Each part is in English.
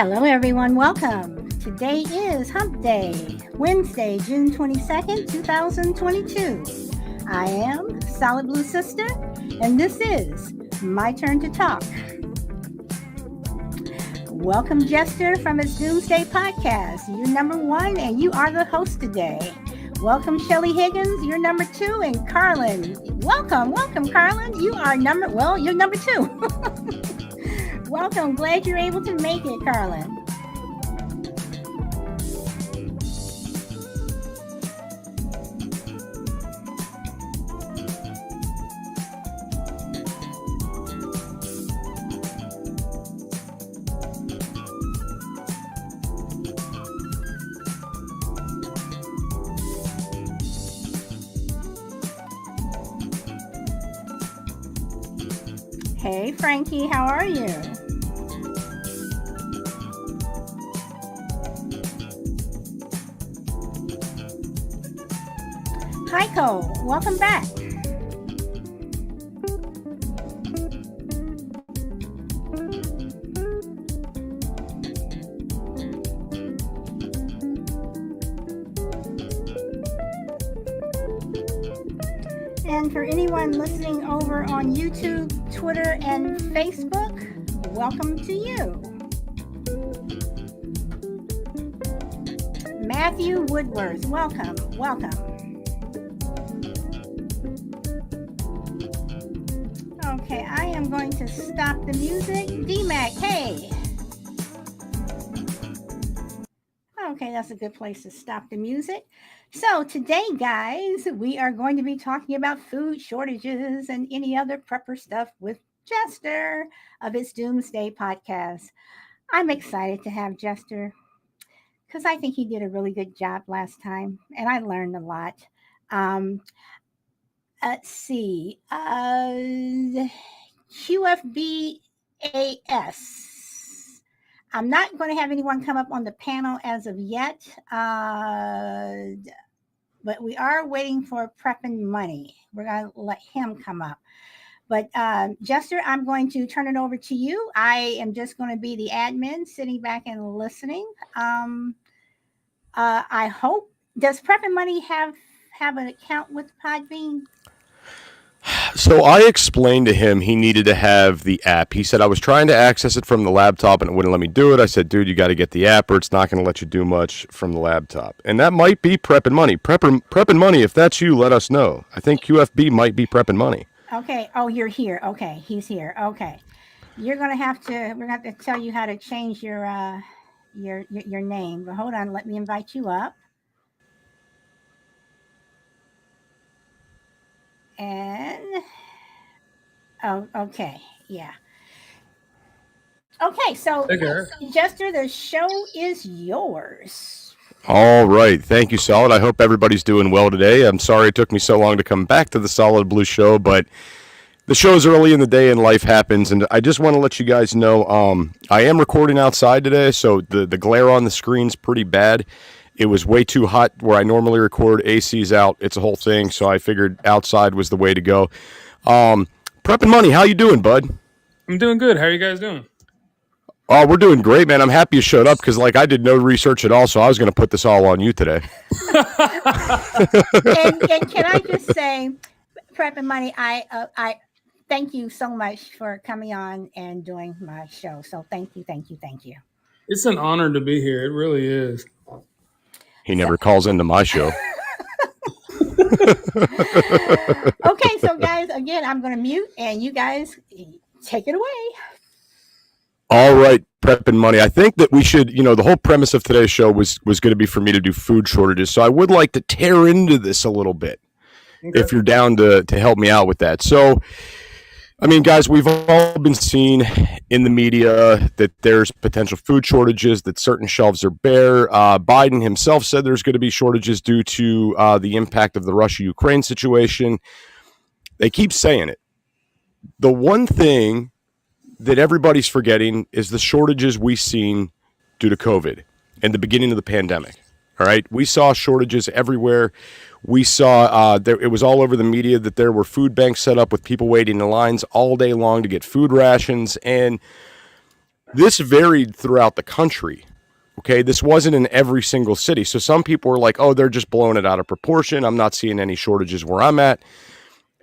Hello, everyone. Welcome. Today is Hump Day, Wednesday, June 22nd, 2022. I am Solid Blue Sister, and this is My Turn to Talk. Welcome, Jester from its Doomsday podcast. You're number one, and you are the host today. Welcome, Shelly Higgins. You're number two, and Carlin. Welcome, Carlin. You're number two. Welcome. Glad you're able to make it, Carlin. Hey, Frankie, how are you? Hi, Cole. Welcome back. And for anyone listening over on YouTube, Twitter, and Facebook, welcome to you. Matthew Woodworth, welcome. Okay, I am going to stop the music. D-Mac, hey. Okay, that's a good place to stop the music. So today, guys, we are going to be talking about food shortages and any other prepper stuff with Jester of its Doomsday podcast. I'm excited to have Jester because I think he did a really good job last time, and I learned a lot. Let's see. QFBAS. I'm not going to have anyone come up on the panel as of yet, but we are waiting for PrepnMoney. We're going to let him come up. But Jester, I'm going to turn it over to you. I am just going to be the admin, sitting back and listening. I hope, does PrepnMoney have an account with Podbean? So I explained to him he needed to have the app. He said I was trying to access it from the laptop and it wouldn't let me do it. I said, dude, you got to get the app or it's not going to let you do much from the laptop. And that might be PrepnMoney. PrepnMoney, if that's you, let us know. I think QFB might be PrepnMoney. Okay. Oh, you're here. Okay. He's here. Okay. We're going to have to tell you how to change your name. But hold on. Let me invite you up. And, oh, okay, yeah. Okay, so Jester, the show is yours. All right. Thank you, Solid. I hope everybody's doing well today. I'm sorry it took me so long to come back to the Solid Blue show, but the show's early in the day and life happens. And I just want to let you guys know, I am recording outside today, so the glare on the screen's pretty bad. It was way too hot where I normally record. AC's out. It's a whole thing. So I figured outside was the way to go. PrepnMoney, how you doing, bud? I'm doing good. How are you guys doing? Oh, we're doing great, man. I'm happy you showed up because, I did no research at all. So I was going to put this all on you today. and can I just say, PrepnMoney, I thank you so much for coming on and doing my show. So thank you. It's an honor to be here. It really is. He never calls into my show. Okay, so guys, again, I'm going to mute and you guys take it away. All right, PrepnMoney. I think that we should, the whole premise of today's show was going to be for me to do food shortages. So I would like to tear into this a little bit, if you're down to help me out with that. So, I mean, guys, we've all been seeing in the media that there's potential food shortages, that certain shelves are bare. Biden himself said there's going to be shortages due to the impact of the Russia-Ukraine situation. They keep saying it. The one thing that everybody's forgetting is the shortages we've seen due to COVID and the beginning of the pandemic. All right. We saw shortages everywhere. We saw it was all over the media that there were food banks set up with people waiting in lines all day long to get food rations. And this varied throughout the country. Okay, this wasn't in every single city. So some people were like, oh, they're just blowing it out of proportion. I'm not seeing any shortages where I'm at.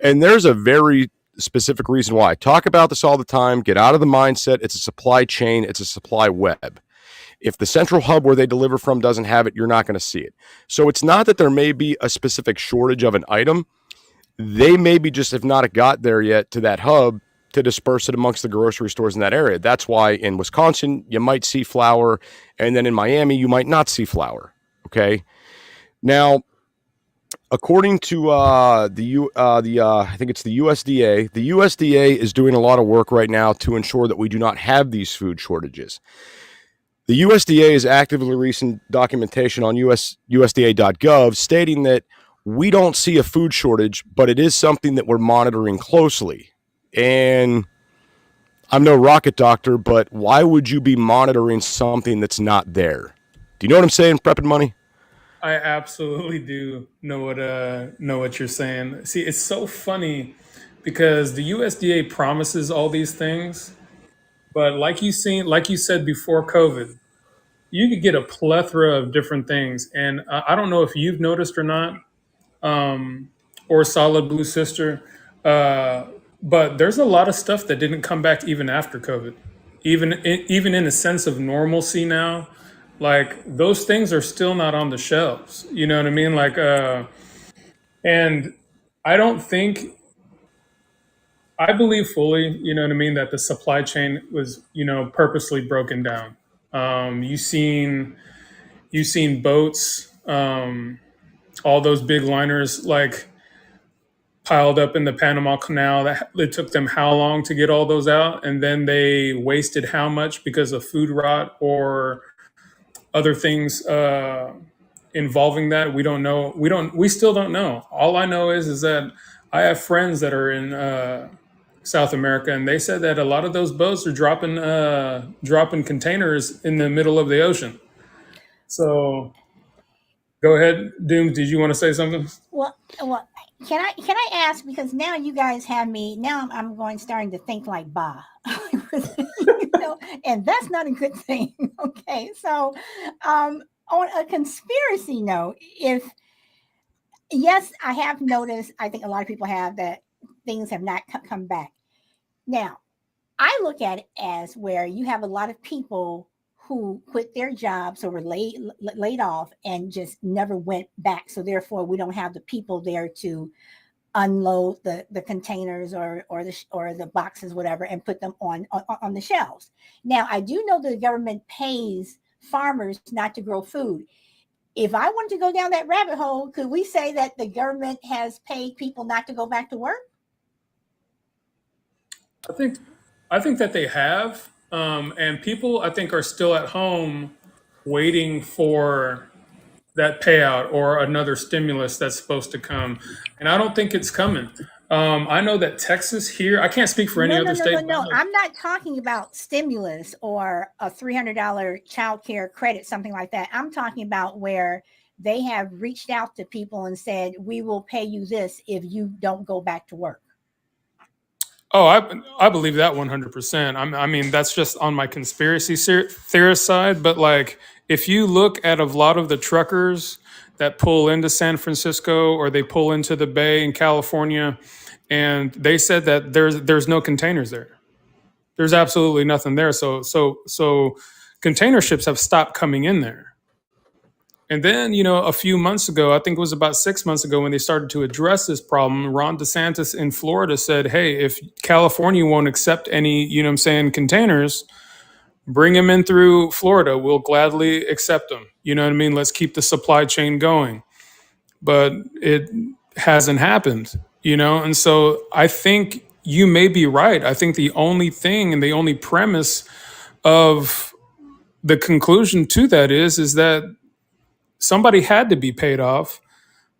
And there's a very specific reason why. I talk about this all the time. Get out of the mindset. It's a supply chain, it's a supply web. If the central hub where they deliver from doesn't have it, you're not going to see it. So it's not that there may be a specific shortage of an item. They maybe just have not got there yet to that hub to disperse it amongst the grocery stores in that area. That's why in Wisconsin, you might see flour, and then in Miami, you might not see flour. Okay. Now, according to I think it's the USDA. The USDA is doing a lot of work right now to ensure that we do not have these food shortages. The USDA is actively releasing documentation on USDA.gov stating that we don't see a food shortage, but it is something that we're monitoring closely. And I'm no rocket doctor, but why would you be monitoring something that's not there? Do you know what I'm saying, PrepnMoney? I absolutely do know what you're saying. See, it's so funny because the USDA promises all these things, but like you said before COVID, you could get a plethora of different things. And I don't know if you've noticed or not, or Solid Blue Sister, uh, but there's a lot of stuff that didn't come back even after COVID, even in a sense of normalcy now. Like those things are still not on the shelves. You know what I mean? And I don't think I believe fully. You know what I mean, that the supply chain was purposely broken down. You've seen boats, all those big liners like piled up in the Panama Canal. That it took them how long to get all those out, and then they wasted how much because of food rot or other things involving that. We don't know. We still don't know. All I know is that I have friends that are in South America, and they said that a lot of those boats are dropping containers in the middle of the ocean. So go ahead, Dooms. Did you want to say something? Well, can I ask, because now you guys have me, now I'm going starting to think like Ba. And that's not a good thing. Okay, so on a conspiracy note, if yes, I have noticed, I think a lot of people have, that things have not come back. Now, I look at it as where you have a lot of people who quit their jobs or were laid off and just never went back. So therefore, we don't have the people there to unload the containers or the boxes, whatever, and put them on the shelves. Now, I do know that the government pays farmers not to grow food. If I wanted to go down that rabbit hole, could we say that the government has paid people not to go back to work? I think that they have, and people I think are still at home waiting for that payout or another stimulus that's supposed to come, and I don't think it's coming. I know that Texas here. I can't speak for any No, other no, no, state. no, no. I'm not talking about stimulus or a $300 child care credit, something like that. I'm talking about where they have reached out to people and said, we will pay you this if you don't go back to work. Oh, I believe that 100%. I mean, that's just on my conspiracy theorist side. But like, if you look at a lot of the truckers that pull into San Francisco or they pull into the Bay in California, and they said that there's no containers there. There's absolutely nothing there. So container ships have stopped coming in there. And then, a few months ago, I think it was about 6 months ago, when they started to address this problem, Ron DeSantis in Florida said, hey, if California won't accept any, containers, bring them in through Florida. We'll gladly accept them. You know what I mean? Let's keep the supply chain going. But it hasn't happened, And so I think you may be right. I think the only thing and the only premise of the conclusion to that is that somebody had to be paid off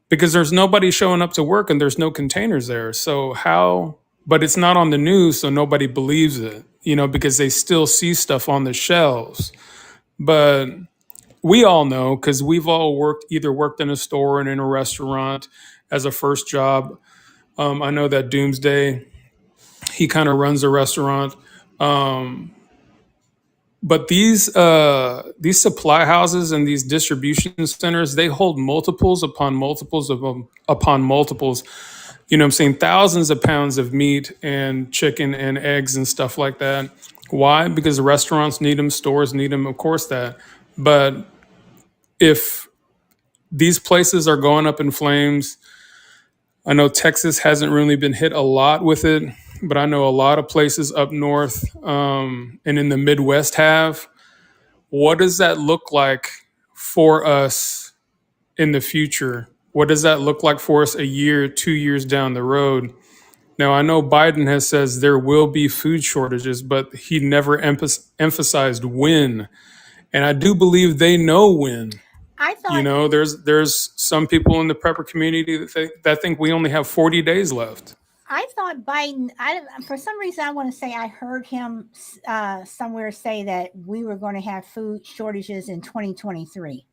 because there's nobody showing up to work and there's no containers there. So how, but it's not on the news, so nobody believes it, because they still see stuff on the shelves. But we all know, because we've all either worked in a store and in a restaurant as a first job. I know that Doomsday, he kind of runs a restaurant. But these supply houses and these distribution centers, they hold multiples upon multiples upon multiples. You know what I'm saying? Thousands of pounds of meat and chicken and eggs and stuff like that. Why? Because restaurants need them, stores need them, of course that. But if these places are going up in flames, I know Texas hasn't really been hit a lot with it, but I know a lot of places up north and in the Midwest have. What does that look like for us in the future? What does that look like for us a year, 2 years down the road? Now, I know Biden has says there will be food shortages, but he never emphasized when. And I do believe they know when. I You thought know, there's some people in the prepper community that think we only have 40 days left. Biden. For some reason, I want to say I heard him somewhere say that we were going to have food shortages in 2023.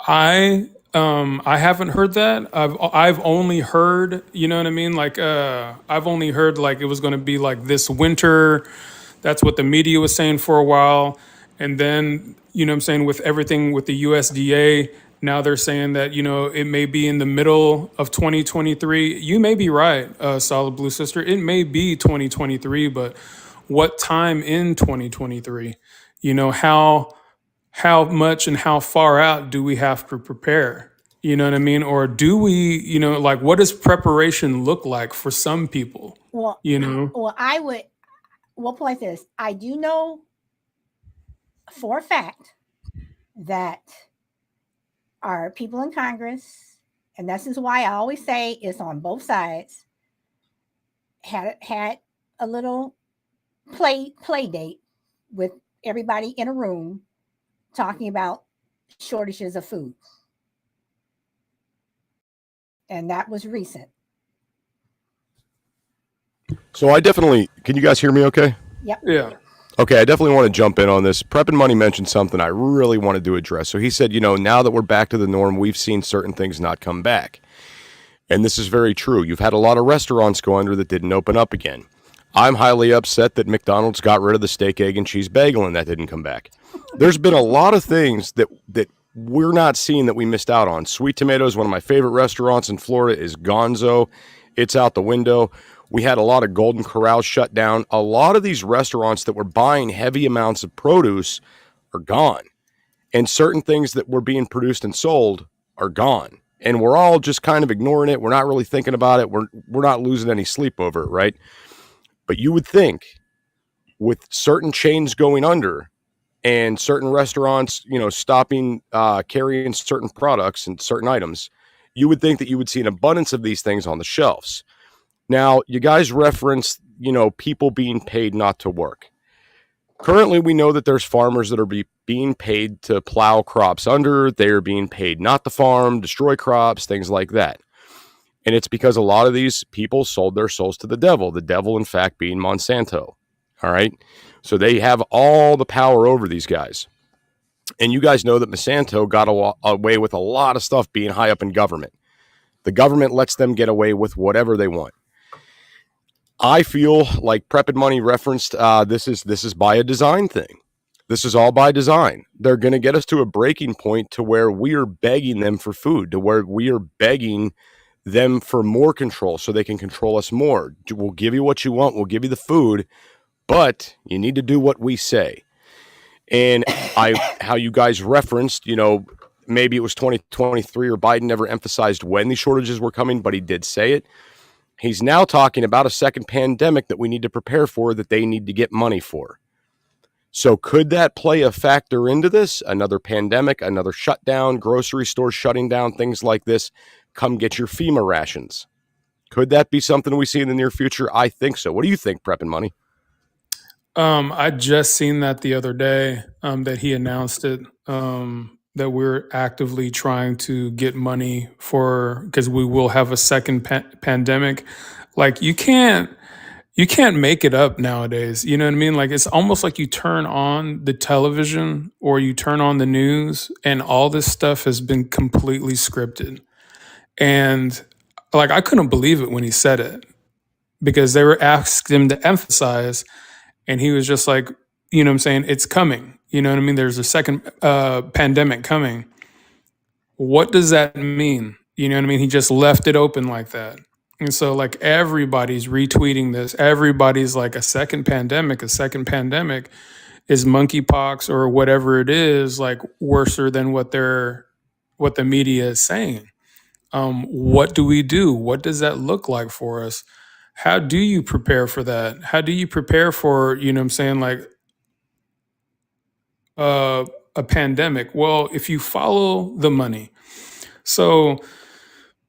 I haven't heard that. I've only heard, you know what I mean? Like I've only heard like it was going to be like this winter. That's what the media was saying for a while. And then, you know what I'm saying, with everything with the USDA, now they're saying that, you know, it may be in the middle of 2023. You may be right, Solid Blue Sister. It may be 2023, but what time in 2023? You know, how much and how far out do we have to prepare? You know what I mean? Or do we, you know, like what does preparation look like for some people? Well, You know? we'll play this. I do know for a fact that our people in Congress, and this is why I always say it's on both sides, had a little play date with everybody in a room talking about shortages of food. And that was recent. So I definitely, can you guys hear me okay? Yep. Yeah. Okay, I definitely want to jump in on this. PrepnMoney mentioned something I really wanted to address. So he said, you know, now that we're back to the norm, we've seen certain things not come back. And this is very true. You've had a lot of restaurants go under that didn't open up again. I'm highly upset that McDonald's got rid of the steak, egg, and cheese bagel and that didn't come back. There's been a lot of things that we're not seeing that we missed out on. Sweet Tomatoes, one of my favorite restaurants in Florida, is gonzo. It's out the window. We had a lot of Golden Corral shut down. A lot of these restaurants that were buying heavy amounts of produce are gone. And certain things that were being produced and sold are gone. And we're all just kind of ignoring it. We're not really thinking about it. We're not losing any sleep over it, right? But you would think with certain chains going under and certain restaurants, you know, stopping carrying certain products and certain items, you would think that you would see an abundance of these things on the shelves. Now, you guys referenced, you know, people being paid not to work. Currently, we know that there's farmers that are being paid to plow crops under. They're being paid not to farm, destroy crops, things like that. And it's because a lot of these people sold their souls to the devil, in fact, being Monsanto. All right. So they have all the power over these guys. And you guys know that Monsanto got away with a lot of stuff being high up in government. The government lets them get away with whatever they want. I feel like PrepnMoney referenced this is by a design thing. This is all by design. They're going to get us to a breaking point to where we are begging them for food, to where we are begging them for more control so they can control us more. We'll give you what you want. We'll give you the food, but you need to do what we say. And how you guys referenced, you know, maybe it was 2023 or Biden never emphasized when these shortages were coming, but he did say it. He's now talking about a second pandemic that we need to prepare for, that they need to get money for. So could that play a factor into this? Another pandemic, another shutdown, grocery stores shutting down, things like this. Come get your FEMA rations. Could that be something we see in the near future? I think so. What do you think, PrepnMoney? I just seen that the other day that he announced it, that we're actively trying to get money for, because we will have a second pandemic. Like you can't make it up nowadays. You know what I mean? Like it's almost like you turn on the television or you turn on the news and all this stuff has been completely scripted. And like I couldn't believe it when he said it, because they were asking him to emphasize, And he was just like, you know what I'm saying? It's coming. You know what I mean? There's a second pandemic coming. What does that mean? You know what I mean? He just left it open like that. And so, like, everybody's retweeting this. Everybody's like, a second pandemic. Is monkeypox or whatever it is, like, worser than what the media is saying? What do we do? What does that look like for us? How do you prepare for that? How do you prepare for, you know what I'm saying, like, a pandemic? Well, if you follow the money. So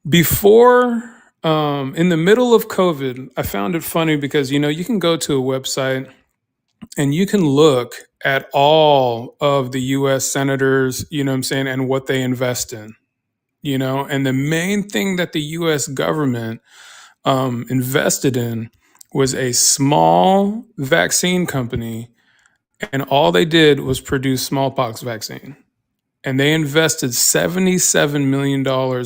before, in the middle of COVID, I found it funny because, you can go to a website and you can look at all of the US senators, you know what I'm saying, and what they invest in, and the main thing that the US government invested in was a small vaccine company, and all they did was produce smallpox vaccine. And they invested $77 million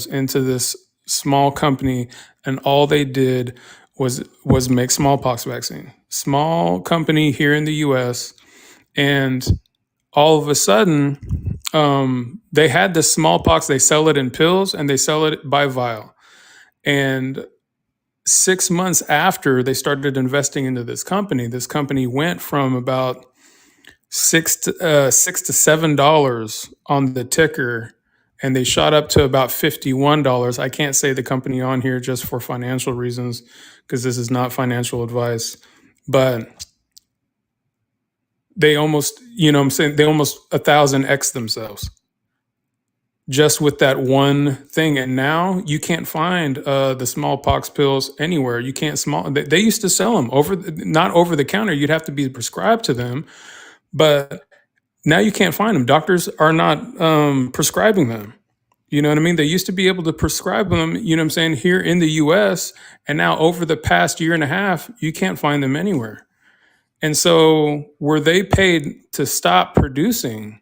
into this small company, and all they did was make smallpox vaccine. Small company here in the US, and all of a sudden, they had the smallpox. They sell it in pills and they sell it by vial. And 6 months after they started investing into this company went from about $6 to $7 on the ticker, and they shot up to about $51. I can't say the company on here just for financial reasons, because this is not financial advice, but they almost, they almost 1,000x themselves just with that one thing. And now you can't find the smallpox pills anywhere. You can't they used to sell them not over the counter. You'd have to be prescribed to them, but now you can't find them. Doctors are not prescribing them. You know what I mean? They used to be able to prescribe them, here in the US. And now over the past year and a half, you can't find them anywhere. And so were they paid to stop producing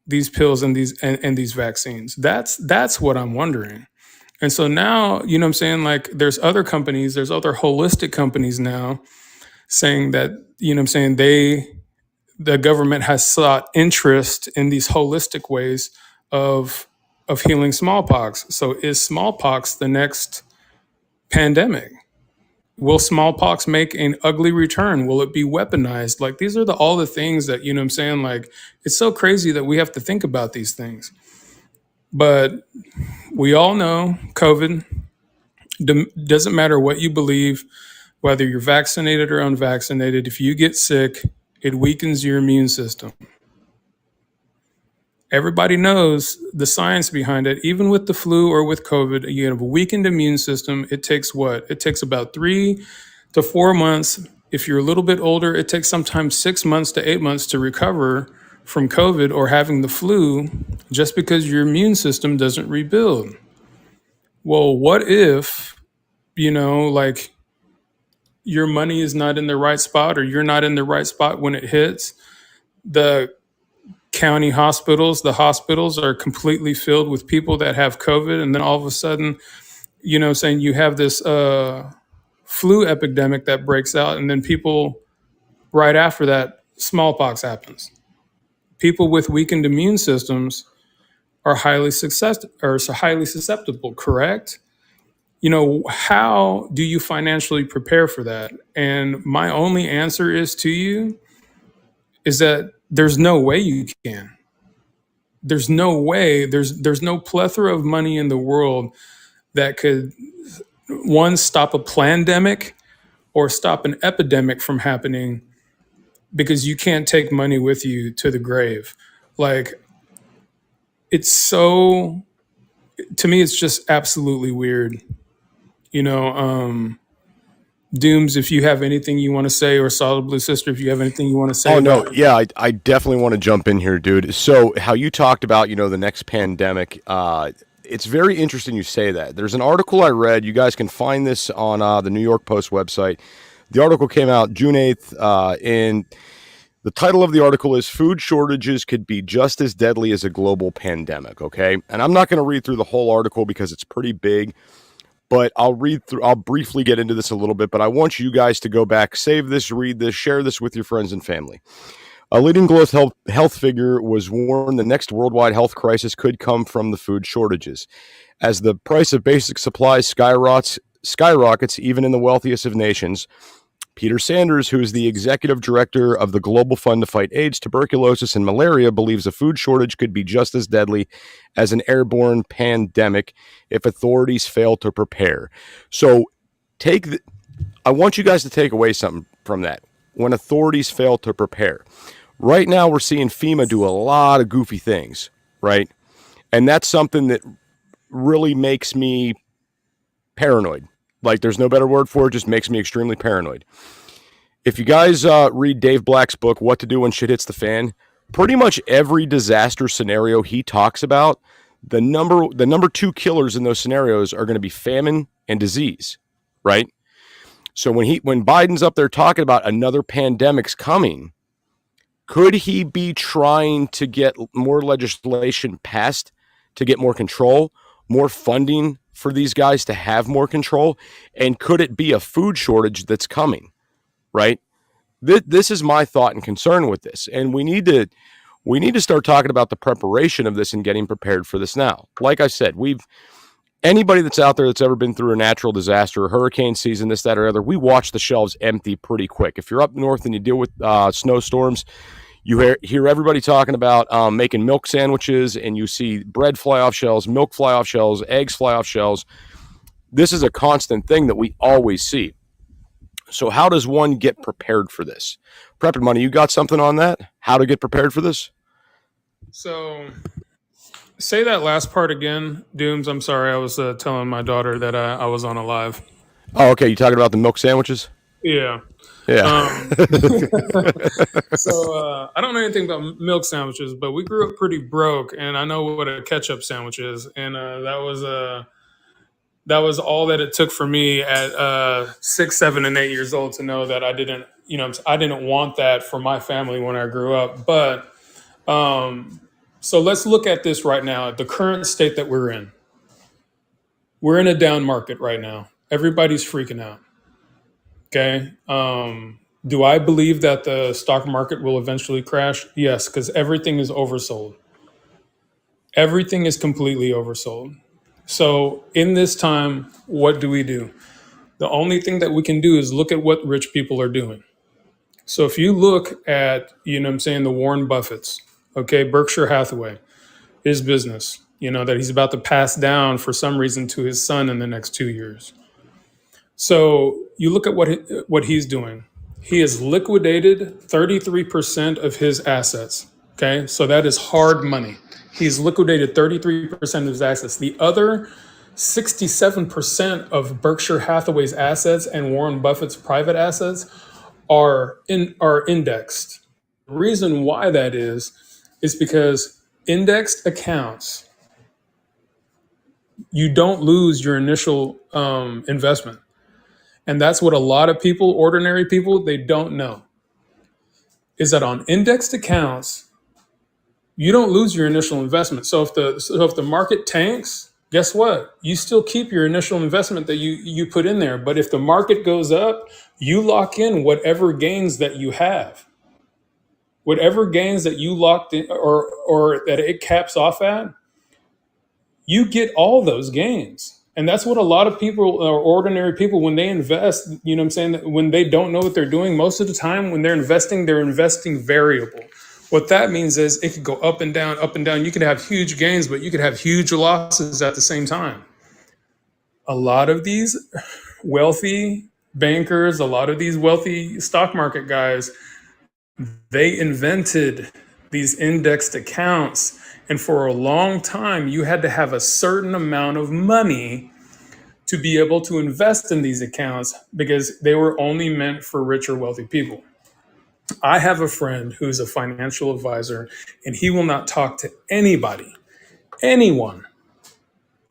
these pills and these vaccines? That's what I'm wondering. And so now, like, there's other companies, there's other holistic companies now saying that, the government has sought interest in these holistic ways of healing smallpox. So is smallpox the next pandemic? Will smallpox make an ugly return? Will it be weaponized? Like, these are all the things that, like, it's so crazy that we have to think about these things. But we all know COVID doesn't matter what you believe, whether you're vaccinated or unvaccinated. If you get sick, it weakens your immune system. Everybody knows the science behind it. Even with the flu or with COVID, you have a weakened immune system. It takes what? It takes about 3 to 4 months. If you're a little bit older, it takes sometimes 6 months to 8 months to recover from COVID or having the flu, just because your immune system doesn't rebuild. Well, what if, like, your money is not in the right spot, or you're not in the right spot when it hits? The county hospitals, the hospitals are completely filled with people that have COVID. And then all of a sudden, saying you have this flu epidemic that breaks out. And then people, right after that, smallpox happens. People with weakened immune systems are highly susceptible, correct? How do you financially prepare for that? And my only answer is that there's no way you can. There's no way. There's no plethora of money in the world that could, one, stop a plandemic or stop an epidemic from happening, because you can't take money with you to the grave. Like, it's so, to me, it's just absolutely weird. Dooms, if you have anything you want to say, or Solid Blue Sister, if you have anything you want to say. Oh, no. Yeah, I definitely want to jump in here, dude. So how you talked about, the next pandemic, it's very interesting you say that. There's an article I read. You guys can find this on the New York Post website. The article came out June 8th, and the title of the article is "Food Shortages Could Be Just as Deadly as a Global Pandemic." Okay. And I'm not going to read through the whole article because it's pretty big. but I'll briefly get into this a little bit, but I want you guys to go back, save this, read this, share this with your friends and family. A leading global health figure was warned the next worldwide health crisis could come from the food shortages. As the price of basic supplies skyrockets even in the wealthiest of nations, Peter Sanders, who is the executive director of the Global Fund to Fight AIDS, Tuberculosis, and Malaria, believes a food shortage could be just as deadly as an airborne pandemic if authorities fail to prepare. So I want you guys to take away something from that. When authorities fail to prepare. Right now, we're seeing FEMA do a lot of goofy things, right? And that's something that really makes me paranoid. Like, there's no better word for it, just makes me extremely paranoid. If you guys read Dave Black's book, What to Do When Shit Hits the Fan, pretty much every disaster scenario he talks about, the number two killers in those scenarios are going to be famine and disease, right? So when Biden's up there talking about another pandemic's coming, could he be trying to get more legislation passed to get more control, more funding for these guys to have more control? And could it be a food shortage that's coming, right? This is my thought and concern with this. And we need to start talking about the preparation of this and getting prepared for this now. Like I said, anybody that's out there that's ever been through a natural disaster, hurricane season, this, that, or other, we watch the shelves empty pretty quick. If you're up north and you deal with snowstorms, you hear everybody talking about making milk sandwiches, and you see bread fly off shelves, milk fly off shelves, eggs fly off shelves. This is a constant thing that we always see. So how does one get prepared for this? PrepnMoney, you got something on that? How to get prepared for this? So say that last part again, Dooms. I'm sorry. I was telling my daughter that I was on a live. Oh, okay. You talking about the milk sandwiches? Yeah. Yeah. So I don't know anything about milk sandwiches, but we grew up pretty broke, and I know what a ketchup sandwich is, and that was all that it took for me at 6, 7, and 8 years old to know that I didn't want that for my family when I grew up. But so let's look at this right now, at the current state that we're in. We're in a down market right now. Everybody's freaking out. Okay. Do I believe that the stock market will eventually crash? Yes, because everything is oversold. Everything is completely oversold. So in this time, what do? The only thing that we can do is look at what rich people are doing. So if you look at, the Warren Buffetts, okay, Berkshire Hathaway, his business, that he's about to pass down for some reason to his son in the next 2 years. So you look at what he's doing. He has liquidated 33% of his assets. Okay, so that is hard money. He's liquidated 33% of his assets. The other 67% of Berkshire Hathaway's assets and Warren Buffett's private assets are indexed. The reason why that is because indexed accounts, you don't lose your initial investment. And that's what a lot of people, ordinary people, they don't know, is that on indexed accounts, you don't lose your initial investment. So if the market tanks, guess what? You still keep your initial investment that you put in there. But if the market goes up, you lock in whatever gains that you have. Whatever gains that you locked in or that it caps off at, you get all those gains. And that's what a lot of people, or ordinary people, when they invest, when they don't know what they're doing, most of the time when they're investing variable. What that means is it could go up and down, up and down. You could have huge gains, but you could have huge losses at the same time. A lot of these wealthy bankers, a lot of these wealthy stock market guys, they invented these indexed accounts. And for a long time, you had to have a certain amount of money to be able to invest in these accounts because they were only meant for rich or wealthy people. I have a friend who's a financial advisor, and he will not talk to anyone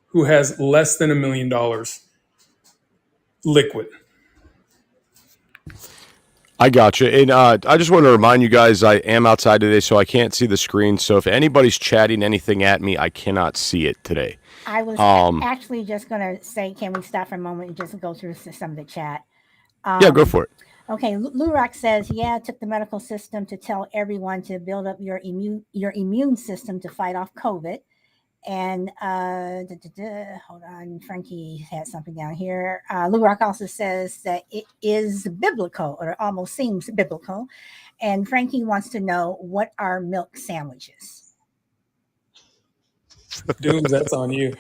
who has less than $1 million liquid. I got you. And I just want to remind you guys, I am outside today, so I can't see the screen. So if anybody's chatting anything at me, I cannot see it today. I was Um, actually just going to say, can we stop for a moment and just go through some of the chat? yeah, go for it. Okay, Lurak says, yeah, it took the medical system to tell everyone to build up your immune system to fight off COVID. And hold on, Frankie had something down here. Lurak also says that it is biblical, or it almost seems biblical. And Frankie wants to know, what are milk sandwiches? Dooms, that's on you.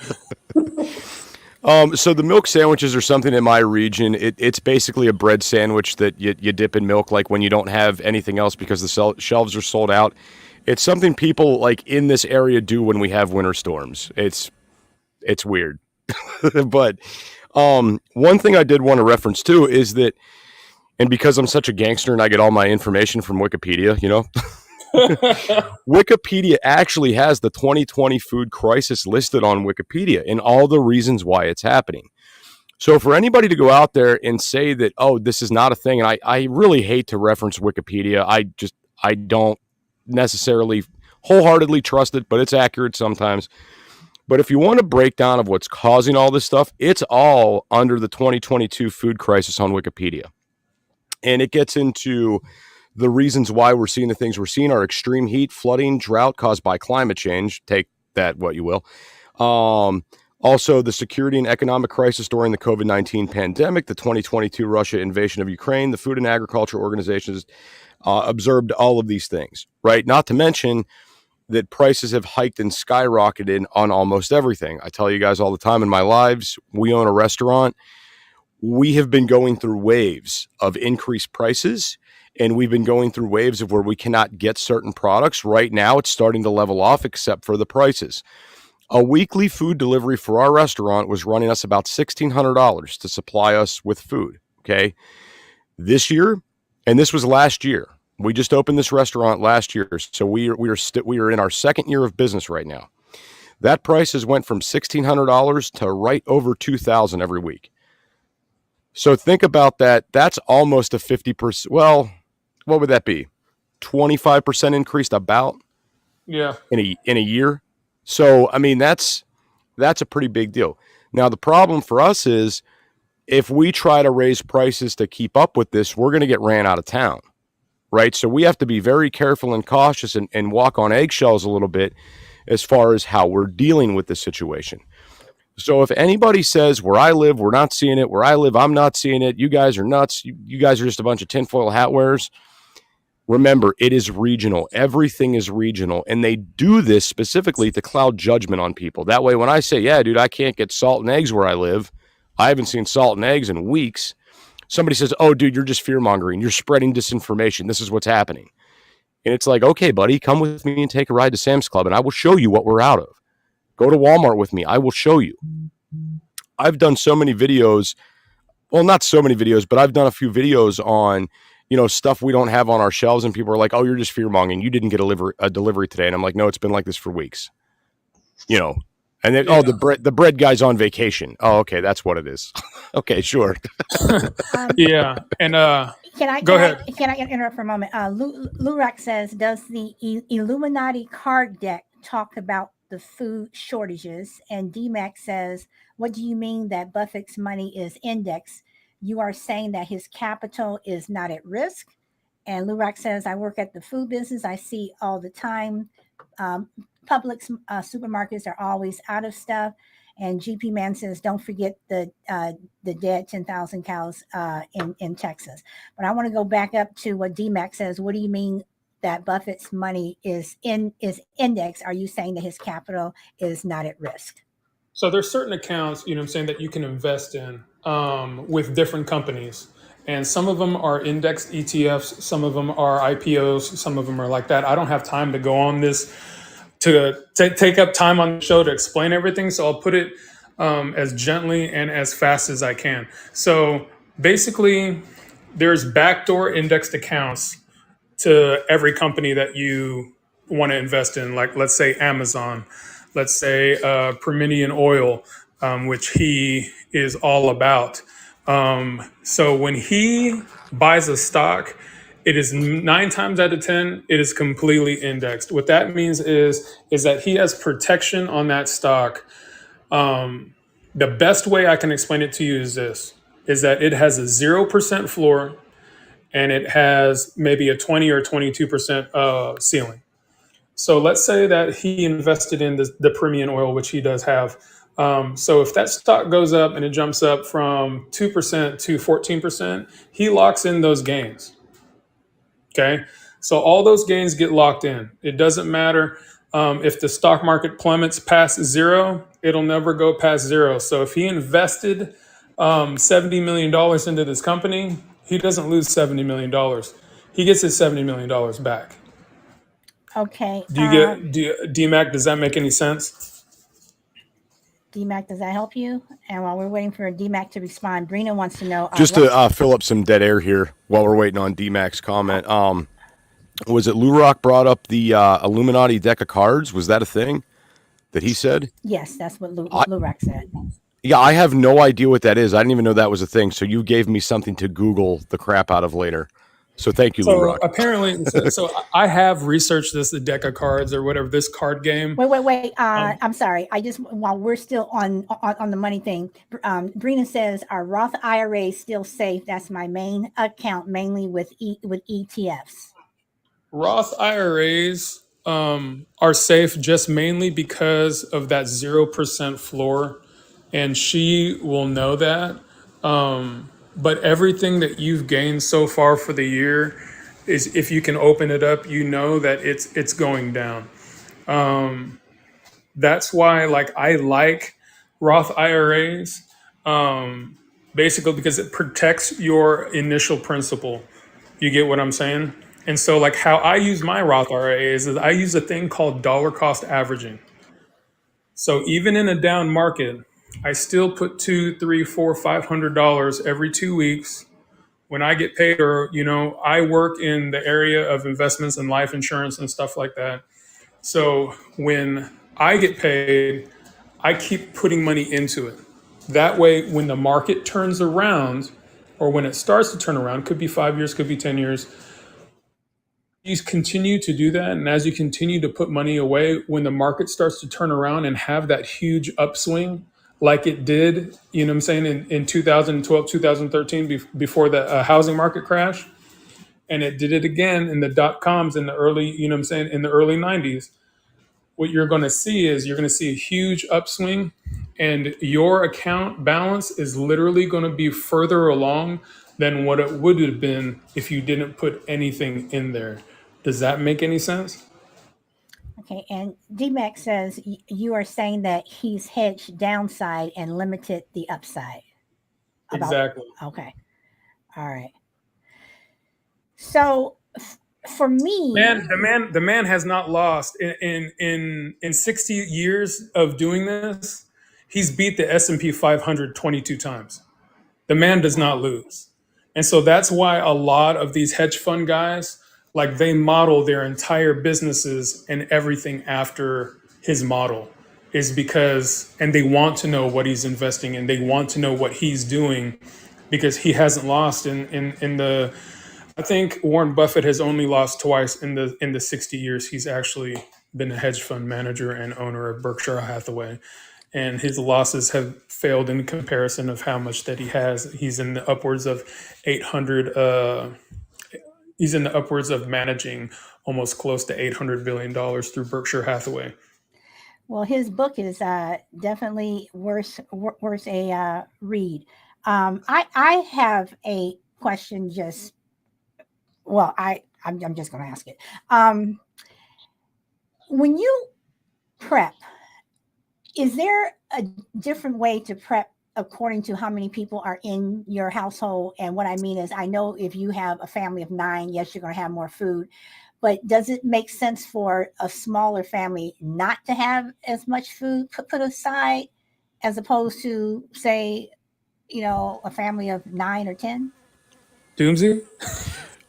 So the milk sandwiches are something in my region. It's basically a bread sandwich that you dip in milk, like when you don't have anything else because the shelves are sold out. It's something people like in this area do when we have winter storms. It's weird. But one thing I did want to reference too is that, and because I'm such a gangster and I get all my information from Wikipedia, Wikipedia actually has the 2020 food crisis listed on Wikipedia and all the reasons why it's happening. So for anybody to go out there and say that, oh, this is not a thing, and I really hate to reference Wikipedia. I don't necessarily wholeheartedly trust it, but it's accurate sometimes. But if you want a breakdown of what's causing all this stuff, it's all under the 2022 food crisis on Wikipedia. And it gets into the reasons why we're seeing the things we're seeing are extreme heat, flooding, drought caused by climate change. Take that what you will. Also, the security and economic crisis during the COVID-19 pandemic, the 2022 Russia invasion of Ukraine, the Food and Agriculture Organizations observed all of these things, right? Not to mention that prices have hiked and skyrocketed on almost everything. I tell you guys all the time in my lives, we own a restaurant. We have been going through waves of increased prices, and we've been going through waves of where we cannot get certain products. Right now, it's starting to level off except for the prices. A weekly food delivery for our restaurant was running us about $1,600 to supply us with food, okay? This year, and this was last year, we just opened this restaurant last year, so we are in our second year of business right now. That price has went from $1,600 to right over $2,000 every week. So think about that. That's almost a 50%. Well, what would that be? 25% increase about Yeah. in a year. So, I mean, that's a pretty big deal. Now, the problem for us is if we try to raise prices to keep up with this, we're going to get ran out of town, right? So we have to be very careful and cautious and walk on eggshells a little bit as far as how we're dealing with this situation. So if anybody says where I live, we're not seeing it, where I live, I'm not seeing it, you guys are nuts, you guys are just a bunch of tinfoil hat wearers, remember, it is regional. Everything is regional. And they do this specifically to cloud judgment on people. That way, when I say, yeah, dude, I can't get salt and eggs where I live, I haven't seen salt and eggs in weeks, somebody says, oh, dude, you're just fear-mongering. You're spreading disinformation. This is what's happening. And it's like, okay, buddy, come with me and take a ride to Sam's Club, and I will show you what we're out of. Go to Walmart with me. I will show you. I've done so many videos. Well, not so many videos, but I've done a few videos on, stuff we don't have on our shelves. And people are like, oh, you're just fear-mongering. You didn't get a delivery today. And I'm like, no, it's been like this for weeks. And then, oh, the bread guy's on vacation. Oh, okay. That's what it is. Okay, sure. Yeah. And Go ahead. Can I interrupt for a moment? Lurak says, does the Illuminati card deck talk about the food shortages? And DMAC says, what do you mean that Buffett's money is indexed? You are saying that his capital is not at risk? And Lurak says, I work at the food business. I see all the time. Publix supermarkets are always out of stuff. And GP Man says, don't forget the dead 10,000 cows in Texas. But I want to go back up to what DMAC says. What do you mean that Buffett's money is indexed? Are you saying that his capital is not at risk? So there's certain accounts, that you can invest in with different companies. And some of them are indexed ETFs. Some of them are IPOs. Some of them are like that. I don't have time to go on this to take up time on the show to explain everything. So I'll put it as gently and as fast as I can. So basically, there's backdoor indexed accounts to every company that you want to invest in. Like, let's say Amazon, let's say PrepnMoney Oil, which he is all about. So when he buys a stock, it is 9 times out of 10, it is completely indexed. What that means is that he has protection on that stock. The best way I can explain it to you is this, is that it has a 0% floor and it has maybe a 20 or 22% ceiling. So let's say that he invested in the premium oil, which he does have. So if that stock goes up and it jumps up from 2% to 14%, he locks in those gains. Okay. So all those gains get locked in. It doesn't matter if the stock market plummets past zero, it'll never go past zero. So if he invested $70 million into this company, he doesn't lose $70 million. He gets his $70 million back. Okay. DMAC, does that make any sense? DMAC, does that help you? And while we're waiting for DMAC to respond, Brina wants to know. Just to fill up some dead air here while we're waiting on DMAC's comment. Was it Lou Rock brought up the Illuminati deck of cards? Was that a thing that he said? Yes, that's what Lou Rock said. Yeah, I have no idea what that is. I didn't even know that was a thing. So you gave me something to Google the crap out of later. So thank you, Lou Rock. Apparently, so I have researched the deck of cards or whatever, this card game. Wait. I'm sorry. While we're still on the money thing, Brina says, are Roth IRAs still safe? That's my main account, mainly with ETFs. Roth IRAs are safe just mainly because of that 0% floor. And she will know that. But everything that you've gained so far for the year is, if you can open it up, you know that it's going down. That's why I like Roth IRAs, basically because it protects your initial principal. You get what I'm saying? And so how I use my Roth IRAs is I use a thing called dollar cost averaging. So even in a down market, I still put $200, $300, $400, $500 every 2 weeks when I get paid, or I work in the area of investments and life insurance and stuff like that. So when I get paid, I keep putting money into it. That way, when the market turns around, or when it starts to turn around, could be 5 years, could be 10 years. You continue to do that, and as you continue to put money away, when the market starts to turn around and have that huge upswing, like it did, in 2012, 2013, before the housing market crash, and it did it again in the dot-coms in the early, in the early 90s, what you're going to see is you're going to see a huge upswing, and your account balance is literally going to be further along than what it would have been if you didn't put anything in there. Does that make any sense? Okay, and DMAC says you are saying that he's hedged downside and limited the upside. Exactly. Okay. All right. So for me, the man has not lost in 60 years of doing this. He's beat the S&P 500 22 times. The man does not lose. And so that's why a lot of these hedge fund guys, they model their entire businesses and everything after his model, is because, and they want to know what he's investing in. They want to know what he's doing because he hasn't lost in the, I think Warren Buffett has only lost twice in the 60 years he's actually been a hedge fund manager and owner of Berkshire Hathaway. And his losses have failed in comparison of how much that he has. He's in the upwards of 800, he's in the upwards of managing almost close to $800 billion through Berkshire Hathaway. Well, his book is definitely worth a read. I have a question. I'm just going to ask it. When you prep, is there a different way to prep according to how many people are in your household? And what I mean is, I know if you have a family of 9, yes, you're going to have more food, but does it make sense for a smaller family not to have as much food put aside as opposed to, say, a family of 9 or 10? Doomsday?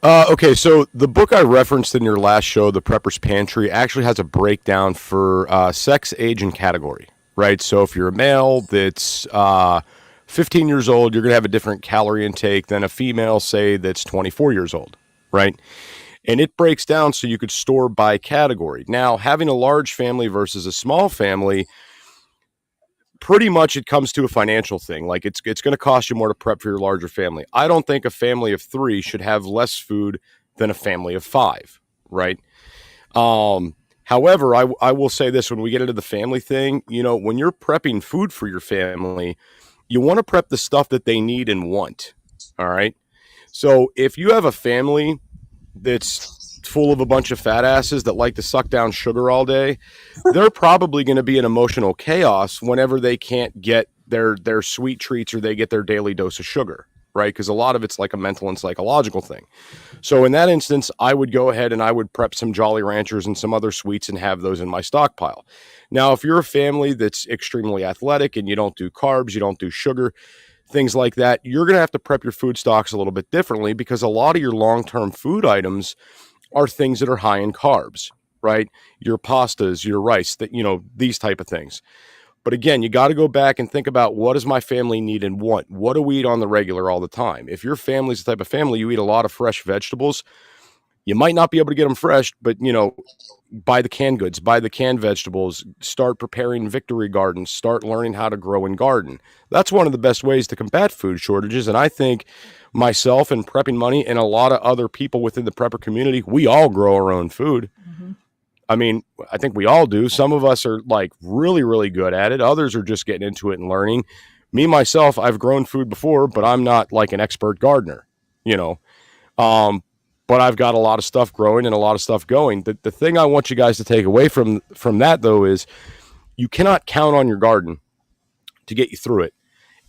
Okay, so the book I referenced in your last show, The Prepper's Pantry, actually has a breakdown for sex, age, and category, right? So if you're a male that's 15 years old, you're going to have a different calorie intake than a female, say, that's 24 years old, right? And it breaks down so you could store by category. Now, having a large family versus a small family, pretty much it comes to a financial thing. Like it's going to cost you more to prep for your larger family. I don't think a family of 3 should have less food than a family of 5, right? However, I will say this: when we get into the family thing, when you're prepping food for your family, you want to prep the stuff that they need and want. All right. So if you have a family that's full of a bunch of fat asses that like to suck down sugar all day, they're probably going to be in emotional chaos whenever they can't get their sweet treats or they get their daily dose of sugar, right? Because a lot of it's like a mental and psychological thing. So in that instance, I would go ahead and I would prep some Jolly Ranchers and some other sweets and have those in my stockpile. Now, if you're a family that's extremely athletic and you don't do carbs, you don't do sugar, things like that, you're going to have to prep your food stocks a little bit differently, because a lot of your long-term food items are things that are high in carbs, right? Your pastas, your rice, that, these type of things. But again, you got to go back and think about, what does my family need and want? What do we eat on the regular all the time? If your family's the type of family you eat a lot of fresh vegetables, you might not be able to get them fresh, but buy the canned goods, buy the canned vegetables, start preparing victory gardens, start learning how to grow and garden. That's one of the best ways to combat food shortages. And I think myself and PrepnMoney and a lot of other people within the prepper community, we all grow our own food. Mm-hmm. I mean, I think we all do. Some of us are like really, really good at it. Others are just getting into it and learning. Me, myself, I've grown food before, but I'm not like an expert gardener, but I've got a lot of stuff growing and a lot of stuff going. The thing I want you guys to take away from that, though, is you cannot count on your garden to get you through it,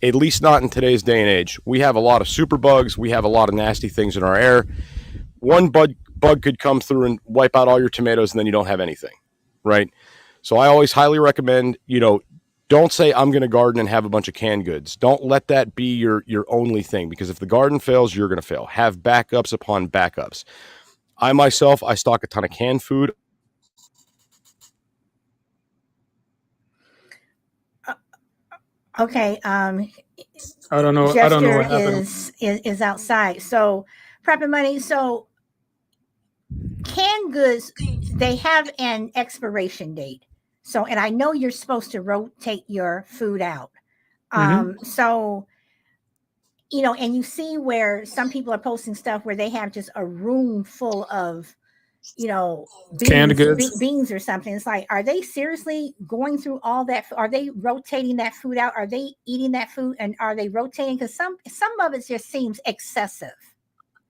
at least not in today's day and age. We have a lot of super bugs. We have a lot of nasty things in our air. One bug could come through and wipe out all your tomatoes, and then you don't have anything, right? So I always highly recommend, don't say I'm going to garden and have a bunch of canned goods. Don't let that be your only thing, because if the garden fails, you're going to fail. Have backups upon backups. I stock a ton of canned food. Okay. I don't know. Jester I don't know what happened. is outside. So PrepnMoney. So canned goods, they have an expiration date. So, and I know you're supposed to rotate your food out. So, and you see where some people are posting stuff where they have just a room full of, Canned goods. beans or something. It's like, are they seriously going through all that? Are they rotating that food out? Are they eating that food? And are they rotating? Because some of it just seems excessive.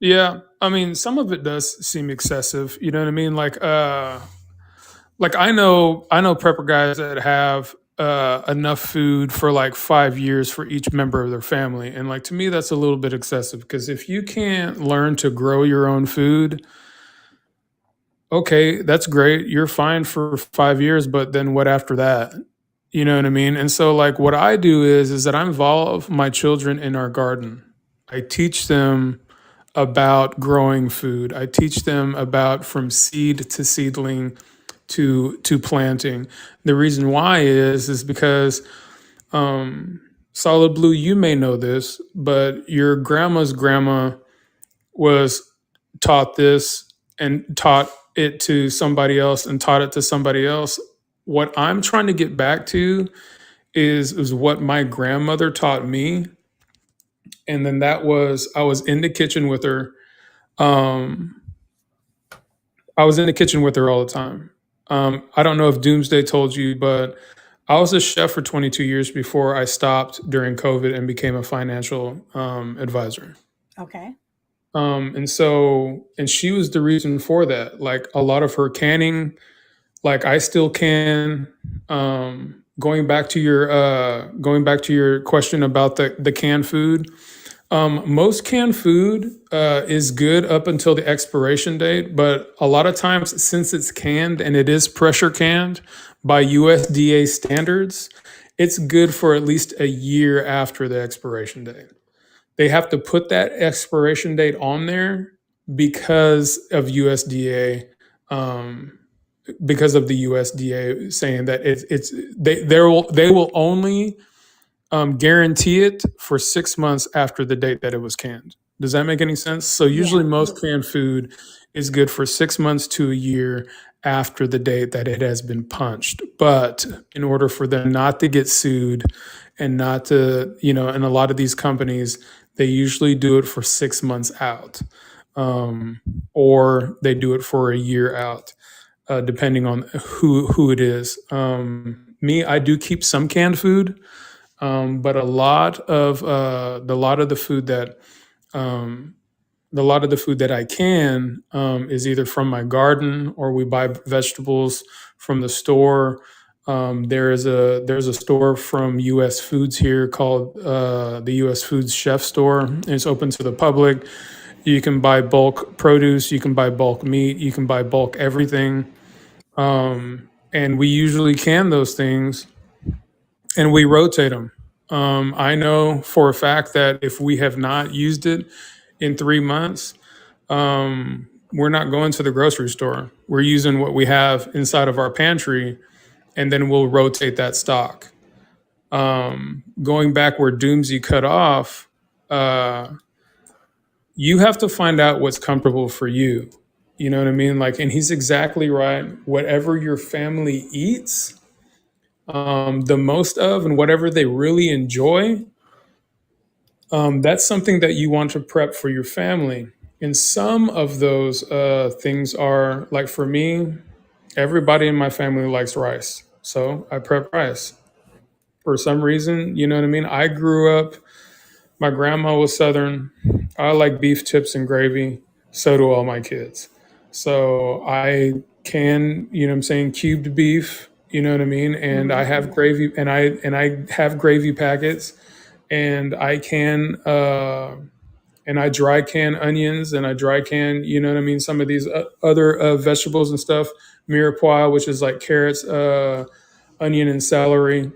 Yeah, I mean, some of it does seem excessive. You know what I mean? Like I know prepper guys that have enough food for like 5 years for each member of their family, and like, to me, that's a little bit excessive, because if you can't learn to grow your own food, okay, that's great. You're fine for 5 years, but then what after that? You know what I mean? And so like what I do is that I involve my children in our garden. I teach them about growing food. I teach them about from seed to seedling to planting. The reason why is because Solid Blue, you may know this, but your grandma's grandma was taught this and taught it to somebody else and taught it to somebody else. What I'm trying to get back to is what my grandmother taught me. And then I was in the kitchen with her. I was in the kitchen with her all the time. I don't know if Doomsday told you, but I was a chef for 22 years before I stopped during COVID and became a financial advisor. Okay. And she was the reason for that. Like a lot of her canning, like I still can. Going back to your question about the canned food. Most canned food is good up until the expiration date, but a lot of times, since it's canned and it is pressure canned by USDA standards, it's good for at least a year after the expiration date. They have to put that expiration date on there because of USDA, because of the USDA saying that they will only guarantee it for 6 months after the date that it was canned. Does that make any sense? So usually Yeah. most canned food is good for 6 months to a year after the date that it has been punched. But in order for them not to get sued and not to, and a lot of these companies, they usually do it for 6 months out, or they do it for a year out, depending on who it is. Me, I do keep some canned food, but a lot of the food that um, a lot of the food that I can is either from my garden or we buy vegetables from the store. There's a store from U.S. Foods here called the U.S. Foods Chef Store. And it's open to the public. You can buy bulk produce, you can buy bulk meat, you can buy bulk everything. And we usually can those things and we rotate them. I know for a fact that if we have not used it in 3 months, we're not going to the grocery store. We're using what we have inside of our pantry, and then we'll rotate that stock. Going back where Doomsy cut off, you have to find out what's comfortable for you. You know what I mean? Like, and he's exactly right. Whatever your family eats the most of, and whatever they really enjoy, that's something that you want to prep for your family. And some of those things are like for me, everybody in my family likes rice. So I prep rice. For some reason, you know what I mean? I grew up, my grandma was Southern. I like beef tips and gravy. So do all my kids. So I can, what I'm saying, cubed beef, you know what I mean? And I Hmm. have gravy and I have gravy packets and and I dry can onions and I dry can, you know what I mean? Some of these other vegetables and stuff, mirepoix, which is like carrots, onion, and celery.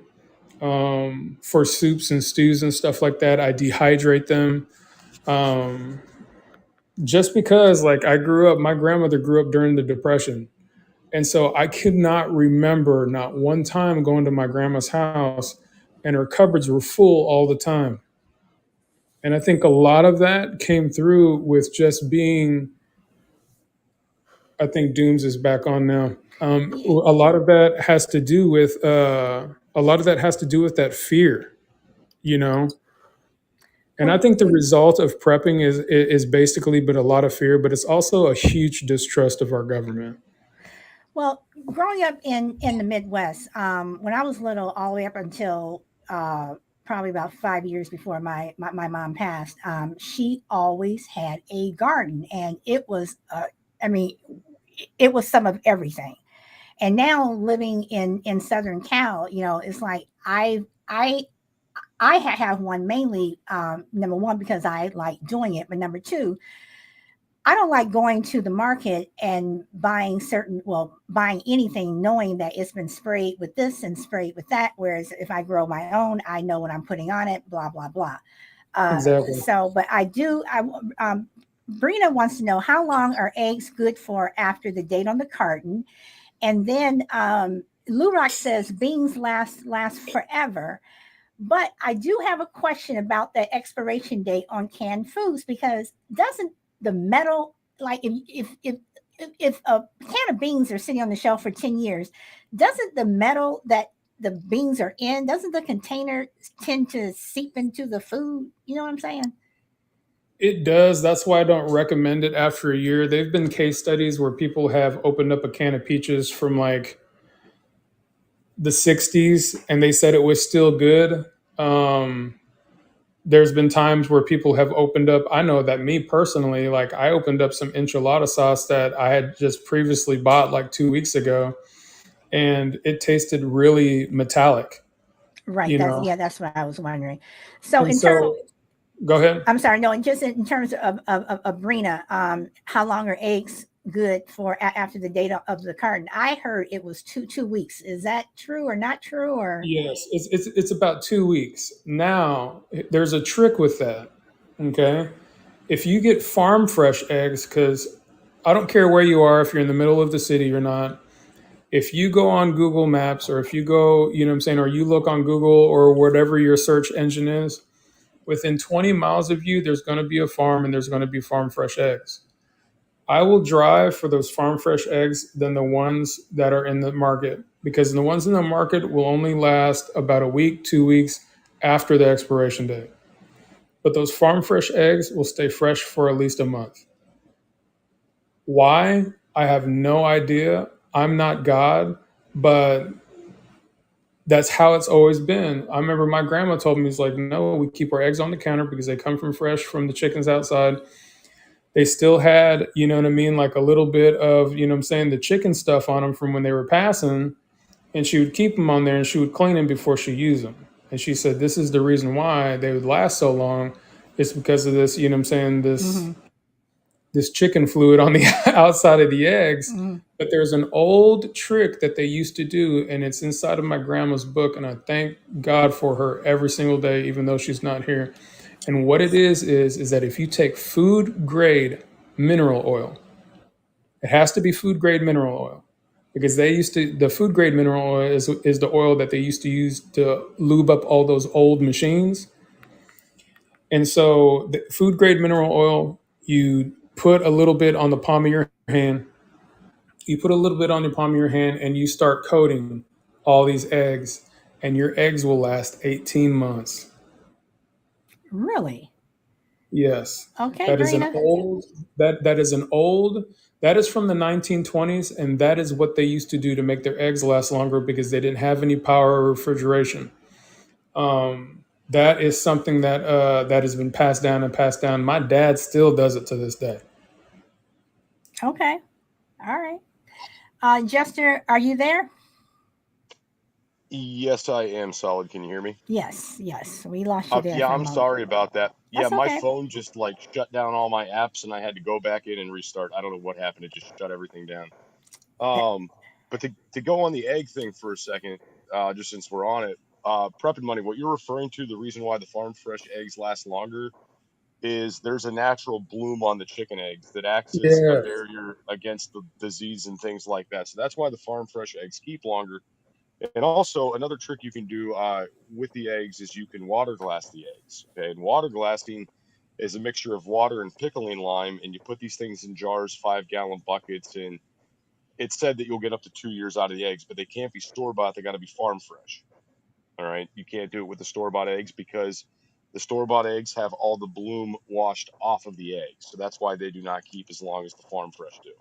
For soups and stews and stuff like that, I dehydrate them. Um, just because, like, my grandmother grew up during the Depression. And so I could not remember not one time going to my grandma's house and her cupboards were full all the time. And I think a lot of that came through with just being, I think Dooms is back on now. Yeah. A lot of that has to do with that fear, you know. And I Well, think the result of prepping is basically but a lot of fear, but it's also a huge distrust of our government. well, growing up in the Midwest, when I was little, all the way up until probably about 5 years before my mom passed, she always had a garden, and it was, I mean, it was some of everything. And now living in Southern Cal, it's like I have one mainly, number one, because I like doing it, but number two, I don't like going to the market and buying anything knowing that it's been sprayed with this and sprayed with that. Whereas if I grow my own, I know what I'm putting on it, blah, blah, blah. Exactly. But Brina wants to know, how long are eggs good for after the date on the carton? And then Lurock says beans last forever. But I do have a question about the expiration date on canned foods, because doesn't the metal, like if a can of beans are sitting on the shelf for 10 years, doesn't the metal that the beans are in, doesn't the container tend to seep into the food? You know what I'm saying? It does. That's why I don't recommend it after a year. There've been case studies where people have opened up a can of peaches from like the 60s and they said it was still good. Um, there's been times where people have opened up. I know that me personally, like I opened up some enchilada sauce that I had just previously bought like 2 weeks ago, and it tasted really metallic, Right. you know. That's what I was wondering. So And in terms, so, go ahead. I'm sorry, no, and just in terms of Brina, how long are eggs good for after the date of the carton? I heard it was two weeks. Is that true or not true? Or Yes, it's about 2 weeks. Now, there's a trick with that. Okay, if you get farm fresh eggs, because I don't care where you are, if you're in the middle of the city or not, if you go on Google Maps or if you go, you know what I'm saying, or you look on Google or whatever your search engine is, within 20 miles of you, there's going to be a farm and there's going to be farm fresh eggs. I will drive for those farm fresh eggs than the ones that are in the market, because the ones in the market will only last about a week, 2 weeks after the expiration date. But those farm fresh eggs will stay fresh for at least a month. Why? I have no idea. I'm not God, but that's how it's always been. I remember my grandma told me, it's like, no, we keep our eggs on the counter because they come from fresh from the chickens outside. They still had, you know what I mean, like a little bit of, you know what I'm saying, the chicken stuff on them from when they were passing. And she would keep them on there and she would clean them before she used them. And she said, this is the reason why they would last so long. It's because of this, you know what I'm saying, this chicken fluid on the outside of the eggs. But there's an old trick that they used to do, and it's inside of my grandma's book, and I thank God for her every single day, even though she's not here. And what it is that if you take food grade mineral oil, it has to be food grade mineral oil, because the food grade mineral oil is the oil that they used to use to lube up all those old machines. And so the food grade mineral oil, you put a little bit on the palm of your hand. You put a little bit on the palm of your hand and you start coating all these eggs, and your eggs will last 18 months. Really? Yes. Okay, That is an Brina. old that is from the 1920s, and that is what they used to do to make their eggs last longer, because they didn't have any power or refrigeration. That is something that has been passed down and passed down. My dad still does it to this day. Okay. All right. Jester, are you there? Yes, I am solid. Can you hear me? Yes. We lost you there Yeah, for a I'm moment. sorry about that. Yeah, That's my okay. phone just like shut down all my apps and I had to go back in and restart. I don't know what happened. It just shut everything down. But to go on the egg thing for a second, just since we're on it, PrepnMoney, what you're referring to, the reason why the farm fresh eggs last longer is there's a natural bloom on the chicken eggs that acts as a Yeah. barrier against the disease and things like that. So that's why the farm fresh eggs keep longer. And also another trick you can do with the eggs is you can water glass the eggs. Okay, and water glassing is a mixture of water and pickling lime, and you put these things in jars, 5-gallon buckets, and it's said that you'll get up to 2 years out of the eggs, but they can't be store bought. They got to be farm fresh. All right, you can't do it with the store bought eggs because the store bought eggs have all the bloom washed off of the eggs, so that's why they do not keep as long as the farm fresh do.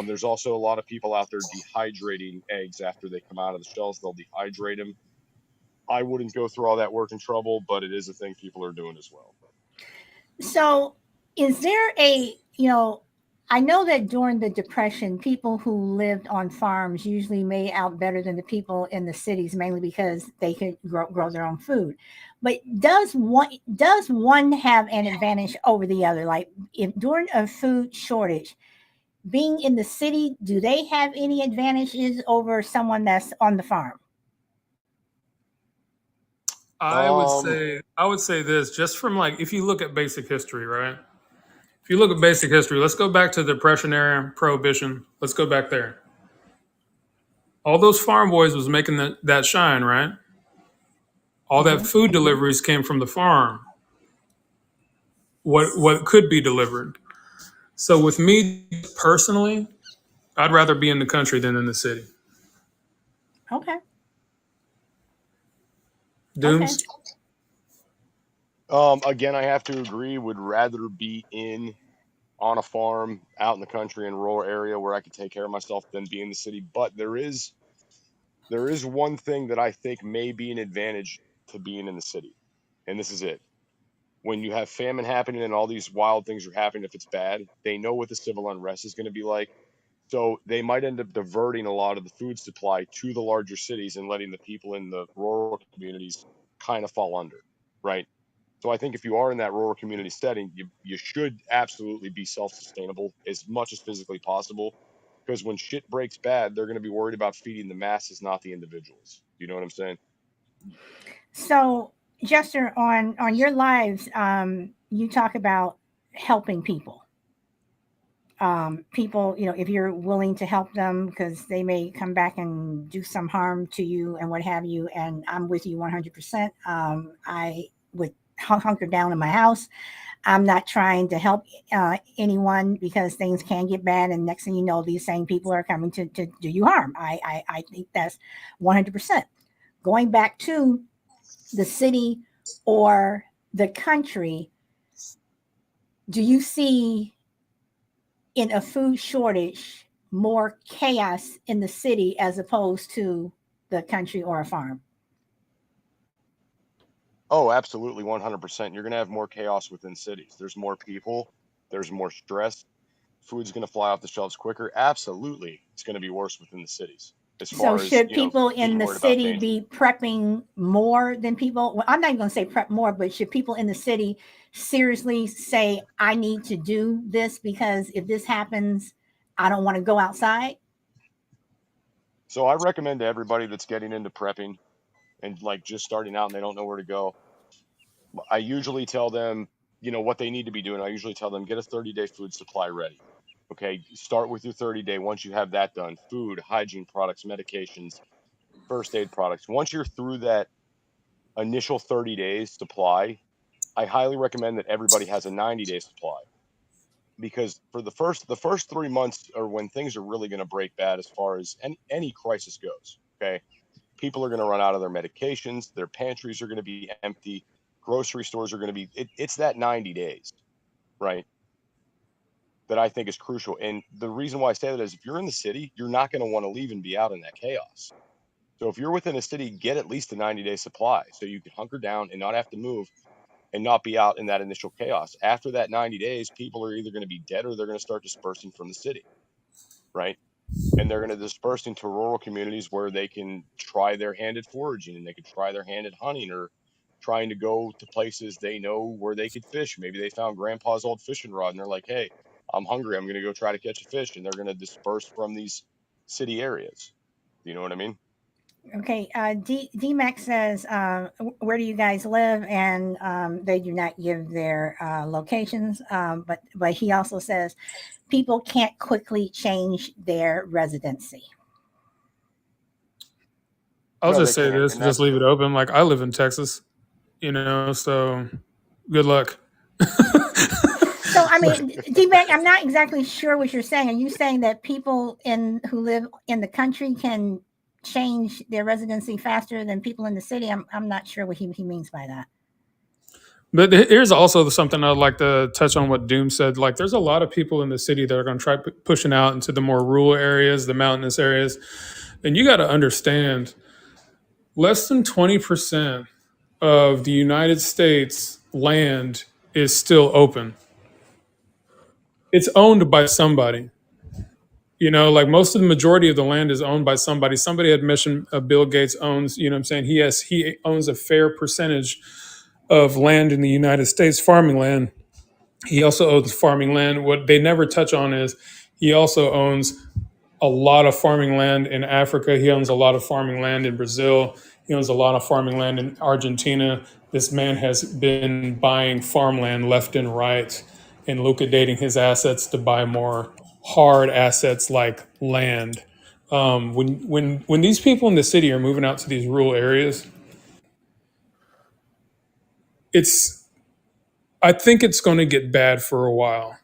There's also a lot of people out there dehydrating eggs after they come out of the shells. They'll dehydrate them. I wouldn't go through all that work and trouble, but it is a thing people are doing as well. So, is there I know that during the Depression, people who lived on farms usually made out better than the people in the cities, mainly because they could grow their own food. But does one have an advantage over the other? Like, if during a food shortage, being in the city, do they have any advantages over someone that's on the farm? I would say this, just from, like, if you look at basic history, right? If you look at basic history, let's go back to the Depression era, Prohibition. Let's go back there. All those farm boys was making that shine, right? All that food deliveries came from the farm. What could be delivered. So with me personally, I'd rather be in the country than in the city. Okay. Dooms? Again, I have to agree. Would rather be on a farm out in the country in a rural area where I could take care of myself than be in the city. But there is one thing that I think may be an advantage to being in the city, and this is it. When you have famine happening and all these wild things are happening, if it's bad, they know what the civil unrest is going to be like. So they might end up diverting a lot of the food supply to the larger cities and letting the people in the rural communities kind of fall under, right? So I think if you are in that rural community setting, you should absolutely be self-sustainable as much as physically possible, because when shit breaks bad, they're going to be worried about feeding the masses, not the individuals. You know what I'm saying? So, Jester, on your lives, you talk about helping people. People, if you're willing to help them because they may come back and do some harm to you and what have you, and I'm with you 100%. I would hunker down in my house. I'm not trying to help anyone because things can get bad. And next thing you know, these same people are coming to do you harm. I think that's 100%. Going back to the city or the country, do you see in a food shortage more chaos in the city as opposed to the country or a farm? Oh, absolutely, 100%. You're going to have more chaos within cities. There's more people. There's more stress. Food's going to fly off the shelves quicker. Absolutely, it's going to be worse within the cities. As So far as should people in the city be prepping more than people? Well, I'm not even going to say prep more, but should people in the city seriously say, I need to do this because if this happens, I don't want to go outside? So I recommend to everybody that's getting into prepping and like just starting out and they don't know where to go, I usually tell them, what they need to be doing. I usually tell them, get a 30-day food supply ready. Okay, start with your 30-day. Once you have that done, food, hygiene products, medications, first aid products. Once you're through that initial 30 days supply, I highly recommend that everybody has a 90-day supply, because for the first 3 months are when things are really going to break bad as far as any crisis goes. Okay, people are going to run out of their medications, their pantries are going to be empty, grocery stores are going to be it's that 90 days, right, that I think is crucial. And the reason why I say that is if you're in the city, you're not going to want to leave and be out in that chaos. So if you're within a city, get at least a 90-day supply so you can hunker down and not have to move and not be out in that initial chaos. After that 90 days, people are either going to be dead or they're going to start dispersing from the city, right? And they're going to disperse into rural communities where they can try their hand at foraging and they can try their hand at hunting or trying to go to places they know where they could fish. Maybe they found grandpa's old fishing rod and they're like, hey, I'm hungry. I'm going to go try to catch a fish. And they're going to disperse from these city areas. You know what I mean? Okay. D-Max says, where do you guys live? And they do not give their locations. But he also says people can't quickly change their residency. I'll No, just they say can't. this, And just leave it open. Like I live in Texas, so good luck. So, I mean, D-Mac, I'm not exactly sure what you're saying. Are you saying that people who live in the country can change their residency faster than people in the city? I'm not sure what he means by that. But here's also something I'd like to touch on what Doom said. Like, there's a lot of people in the city that are going to try pushing out into the more rural areas, the mountainous areas. And you got to understand, less than 20% of the United States land is still open. It's owned by somebody. Like most of the majority of the land is owned by somebody. Somebody had mentioned Bill Gates owns, he owns a fair percentage of land in the United States, farming land. He also owns farming land. What they never touch on is he also owns a lot of farming land in Africa. He owns a lot of farming land in Brazil. He owns a lot of farming land in Argentina. This man has been buying farmland left and right and liquidating his assets to buy more hard assets like land. When these people in the city are moving out to these rural areas, I think it's going to get bad for a while.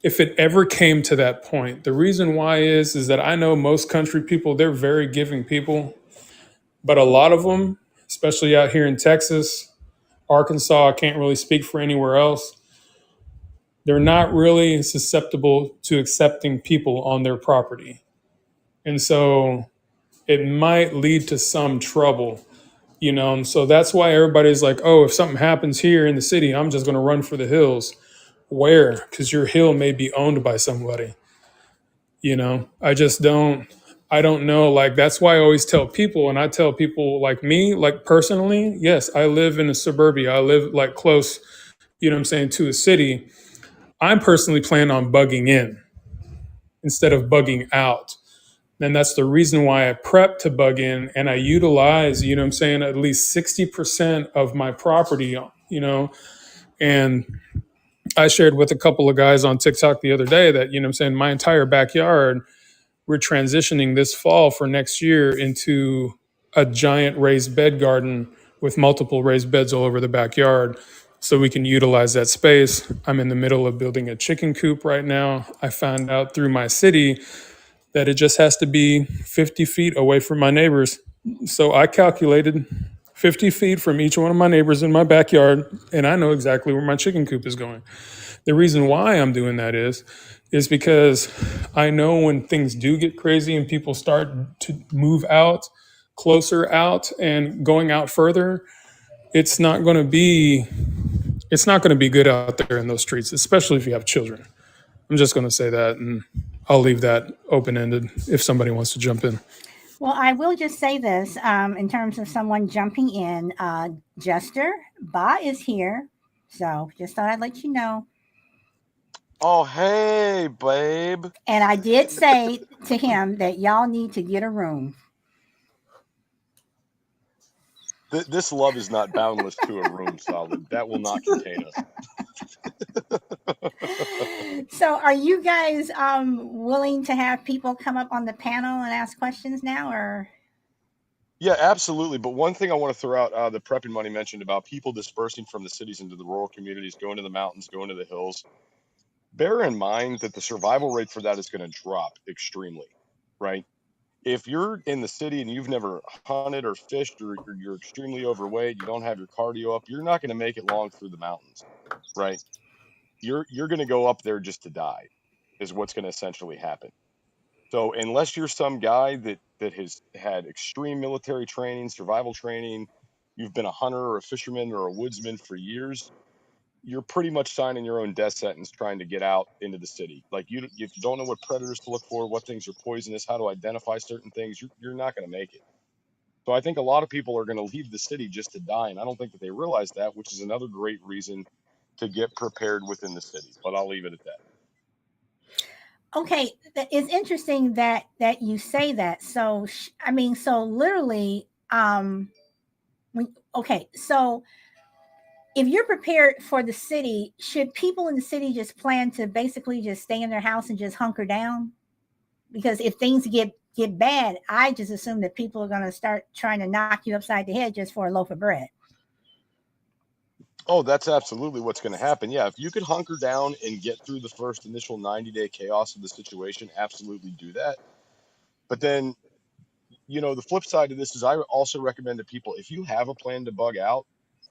If it ever came to that point, the reason why is that I know most country people, they're very giving people, but a lot of them, especially out here in Texas, Arkansas, I can't really speak for anywhere else. They're not really susceptible to accepting people on their property. And so it might lead to some trouble, And so that's why everybody's like, oh, if something happens here in the city, I'm just going to run for the hills. Where? Because your hill may be owned by somebody. I don't know. Like, that's why I always tell people, and I tell people like me, like personally, yes, I live in a suburbia. I live like close, to a city. I'm personally planning on bugging in instead of bugging out. And that's the reason why I prep to bug in and I utilize, at least 60% of my property, and I shared with a couple of guys on TikTok the other day that, my entire backyard, we're transitioning this fall for next year into a giant raised bed garden with multiple raised beds all over the backyard. so we can utilize that space. I'm in the middle of building a chicken coop right now. I found out through my city that it just has to be 50 feet away from my neighbors. So I calculated 50 feet from each one of my neighbors in my backyard, and I know exactly where my chicken coop is going. The reason why I'm doing that is because I know when things do get crazy and people start to move out, closer out and going out further, it's not going to be good out there in those streets, especially if you have children. I'm just going to say that, and I'll leave that open-ended if somebody wants to jump in. Well, I will just say this in terms of someone jumping in. Jester, Ba is here. So just thought I'd let you know. Oh, hey, babe. And I did say to him that y'all need to get a room. This love is not boundless to a room, Solid. That will not contain us. So are you guys willing to have people come up on the panel and ask questions now, or? Yeah, absolutely. But one thing I want to throw out, the PrepnMoney mentioned about people dispersing from the cities into the rural communities, going to the mountains, going to the hills. Bear in mind that the survival rate for that is going to drop extremely, right? If you're in the city and you've never hunted or fished, or you're extremely overweight, you don't have your cardio up, you're not going to make it long through the mountains, right? You're going to go up there just to die, is what's going to essentially happen. So unless you're some guy that has had extreme military training, survival training, you've been a hunter or a fisherman or a woodsman for years, you're pretty much signing your own death sentence trying to get out into the city. Like, if you don't know what predators to look for, what things are poisonous, how to identify certain things, you're not going to make it. So I think a lot of people are going to leave the city just to die, and I don't think that they realize that, which is another great reason to get prepared within the city. But I'll leave it at that. Okay, it's interesting that you say that. So I mean, so literally, so if you're prepared for the city, should people in the city just plan to basically just stay in their house and just hunker down? Because if things get bad, I just assume that people are going to start trying to knock you upside the head just for a loaf of bread. Oh, that's absolutely what's going to happen. Yeah, if you could hunker down and get through the first initial 90-day chaos of the situation, absolutely do that. But then, the flip side of this is I also recommend to people, if you have a plan to bug out,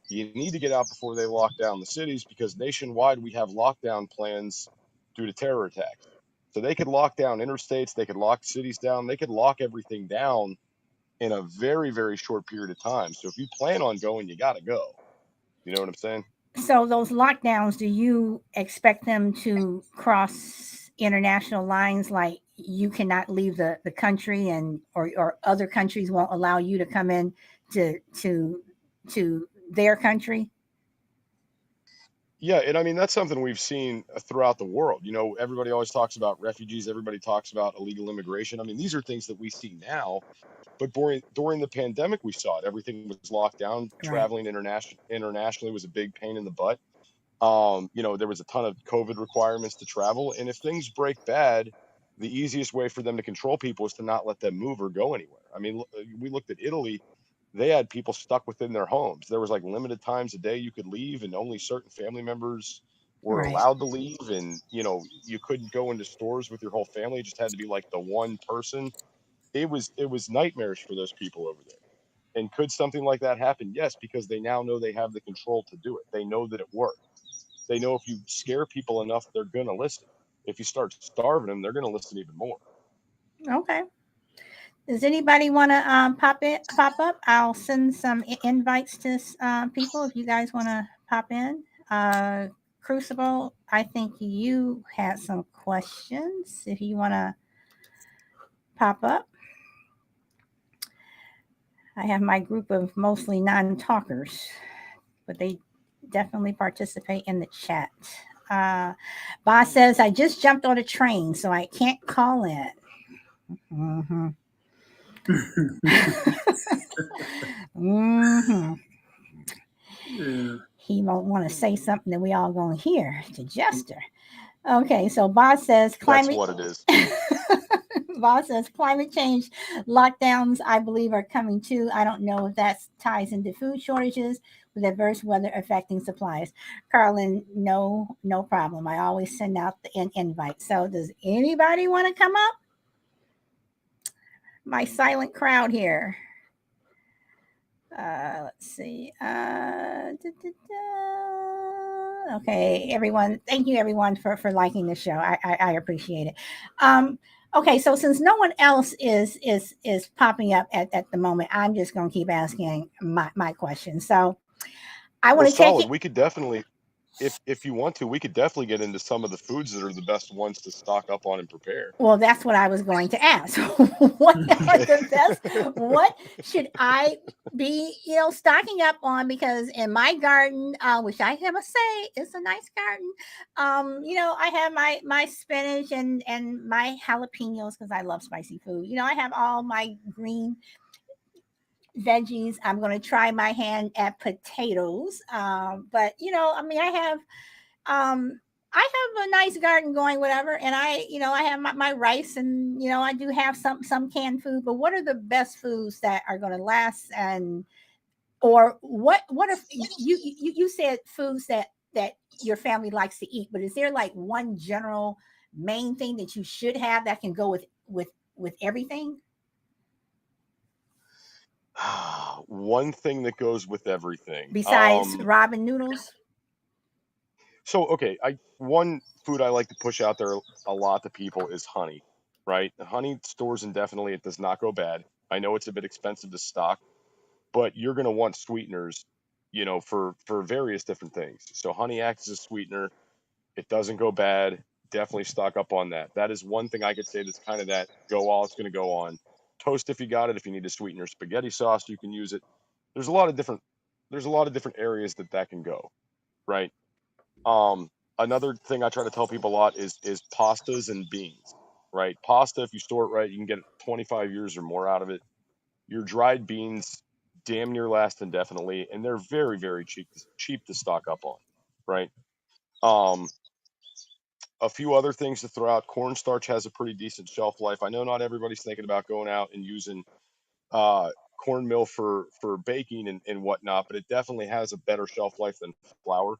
you need to get out before they lock down the cities, because nationwide we have lockdown plans due to terror attacks. So they could lock down interstates, they could lock cities down, they could lock everything down in a very, very short period of time. So if you plan on going, you got to go. You know what I'm saying? So those lockdowns, do you expect them to cross international lines? Like you cannot leave the country, and or other countries won't allow you to come in to their country? Yeah, and I mean, that's something we've seen throughout the world. Everybody always talks about refugees, everybody talks about illegal immigration. I mean, these are things that we see now, but during the pandemic, we saw it. Everything was locked down. Right. Traveling internationally was a big pain in the butt. There was a ton of COVID requirements to travel, and if things break bad, the easiest way for them to control people is to not let them move or go anywhere. I mean, we looked at Italy. They had people stuck within their homes. There was like limited times a day you could leave, and only certain family members were Right. allowed to leave. And, you couldn't go into stores with your whole family. It just had to be like the one person. It was nightmares for those people over there. And could something like that happen? Yes, because they now know they have the control to do it. They know that it works. They know if you scare people enough, they're going to listen. If you start starving them, they're going to listen even more. Okay. Does anybody want to pop up? I'll send some invites to people if you guys want to pop in. Crucible, I think you had some questions. If you want to pop up. I have my group of mostly non-talkers, but they definitely participate in the chat. Boss says, I just jumped on a train, so I can't call in. Mm-hmm. Mm-hmm. Yeah. He won't want to say something that we all gonna hear to Jester. Okay, so Boss says That's what it is. Boss says climate change lockdowns, I believe, are coming too. I don't know if that ties into food shortages with adverse weather affecting supplies. Carlin, no problem. I always send out the invite. So does anybody want to come up? My silent crowd here. Let's see. Okay, everyone. Thank you, everyone, for liking the show. I appreciate it. Okay, so since no one else is popping up at the moment, I'm just going to keep asking my questions. So I want to take solid. it. We could definitely, if you want to, we could definitely get into some of the foods that are the best ones to stock up on and prepare. Well, that's what I was going to ask. What are the best? What should I be, stocking up on? Because in my garden, which I have a say, it's a nice garden. I have my spinach and my jalapenos because I love spicy food. I have all my green veggies. I'm going to try my hand at potatoes. But I have a nice garden going, whatever, and I have my rice, and I do have some canned food. But what are the best foods that are going to last, or what if you said foods that your family likes to eat, but is there like one general main thing that you should have that can go with everything? One thing that goes with everything Besides ramen noodles? So, okay, one food I like to push out there a lot to people is honey, right? Honey stores indefinitely. It does not go bad. I know it's a bit expensive to stock, but you're going to want sweeteners, for various different things. So honey acts as a sweetener. It doesn't go bad. Definitely stock up on that. That is one thing I could say that's kind of that go all it's going to go on. Toast if you got it. If you need to sweeten your spaghetti sauce, you can use it. There's a lot of different areas that can go, right? Another thing I try to tell people a lot is pastas and beans, right? Pasta, if you store it right, you can get 25 years or more out of it. Your dried beans damn near last indefinitely, and they're very, very cheap to stock up on, right? A few other things to throw out. Cornstarch has a pretty decent shelf life. I know not everybody's thinking about going out and using cornmeal for baking and whatnot, but it definitely has a better shelf life than flour.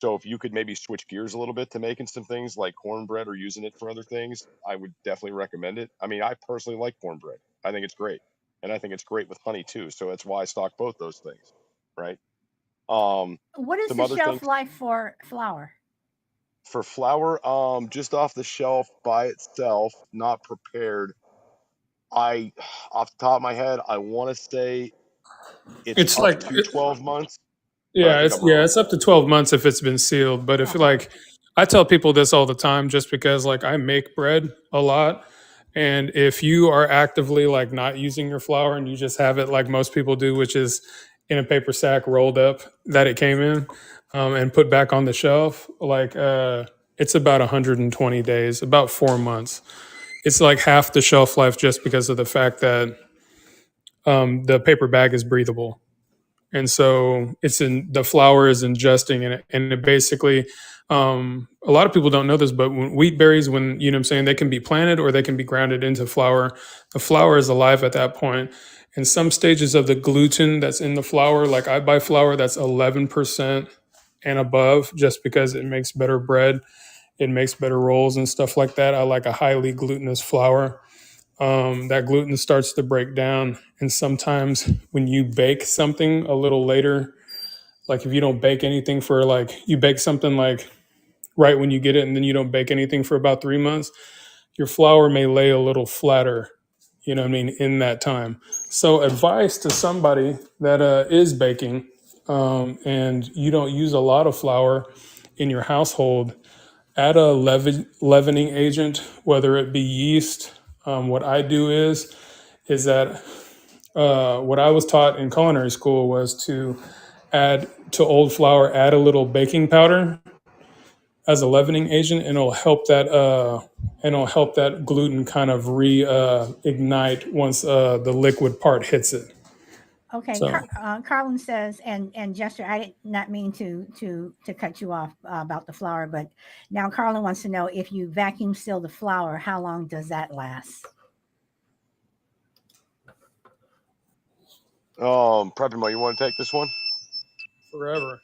So if you could maybe switch gears a little bit to making some things like cornbread or using it for other things, I would definitely recommend it. I mean, I personally like cornbread. I think it's great. And I think it's great with honey too. So that's why I stock both those things, right? What is Some the other shelf things life for flour? for flour, just off the shelf by itself, not prepared. Off the top of my head, I want to say it's It's up like, to 12 months, but I yeah, think I'm wrong. it's up to 12 months if it's been sealed. But if Okay. like, I tell people this all the time, just because like I make bread a lot, and if you are actively like not using your flour and you just have it like most people do, which is in a paper sack rolled up that it came in, and put back on the shelf, like it's about 120 days, about 4 months. It's like half the shelf life just because of the fact that the paper bag is breathable, and so the flour is ingesting in it, and it basically, a lot of people don't know this, but when wheat berries, when you know what I'm saying, they can be planted or they can be grounded into flour. The flour is alive at that point, and some stages of the gluten that's in the flour, like I buy flour that's 11% and above, just because it makes better bread, it makes better rolls and stuff like that. I like a highly glutinous flour. That gluten starts to break down. And sometimes when you bake something a little later, like if you don't bake anything for like, you bake something like right when you get it and then you don't bake anything for about 3 months, your flour may lay a little flatter, you know what I mean, in that time. So, advice to somebody that is baking and you don't use a lot of flour in your household, add a leavening agent, whether it be yeast. What I do is that what I was taught in culinary school was to add to old flour, add a little baking powder as a leavening agent, and it'll help that gluten kind of ignite once the liquid part hits it. Okay, So Carlin says, and Jester, I did not mean to cut you off about the flour, but now Carlin wants to know if you vacuum seal the flour, how long does that last? PrepnMoney, you want to take this one? Forever.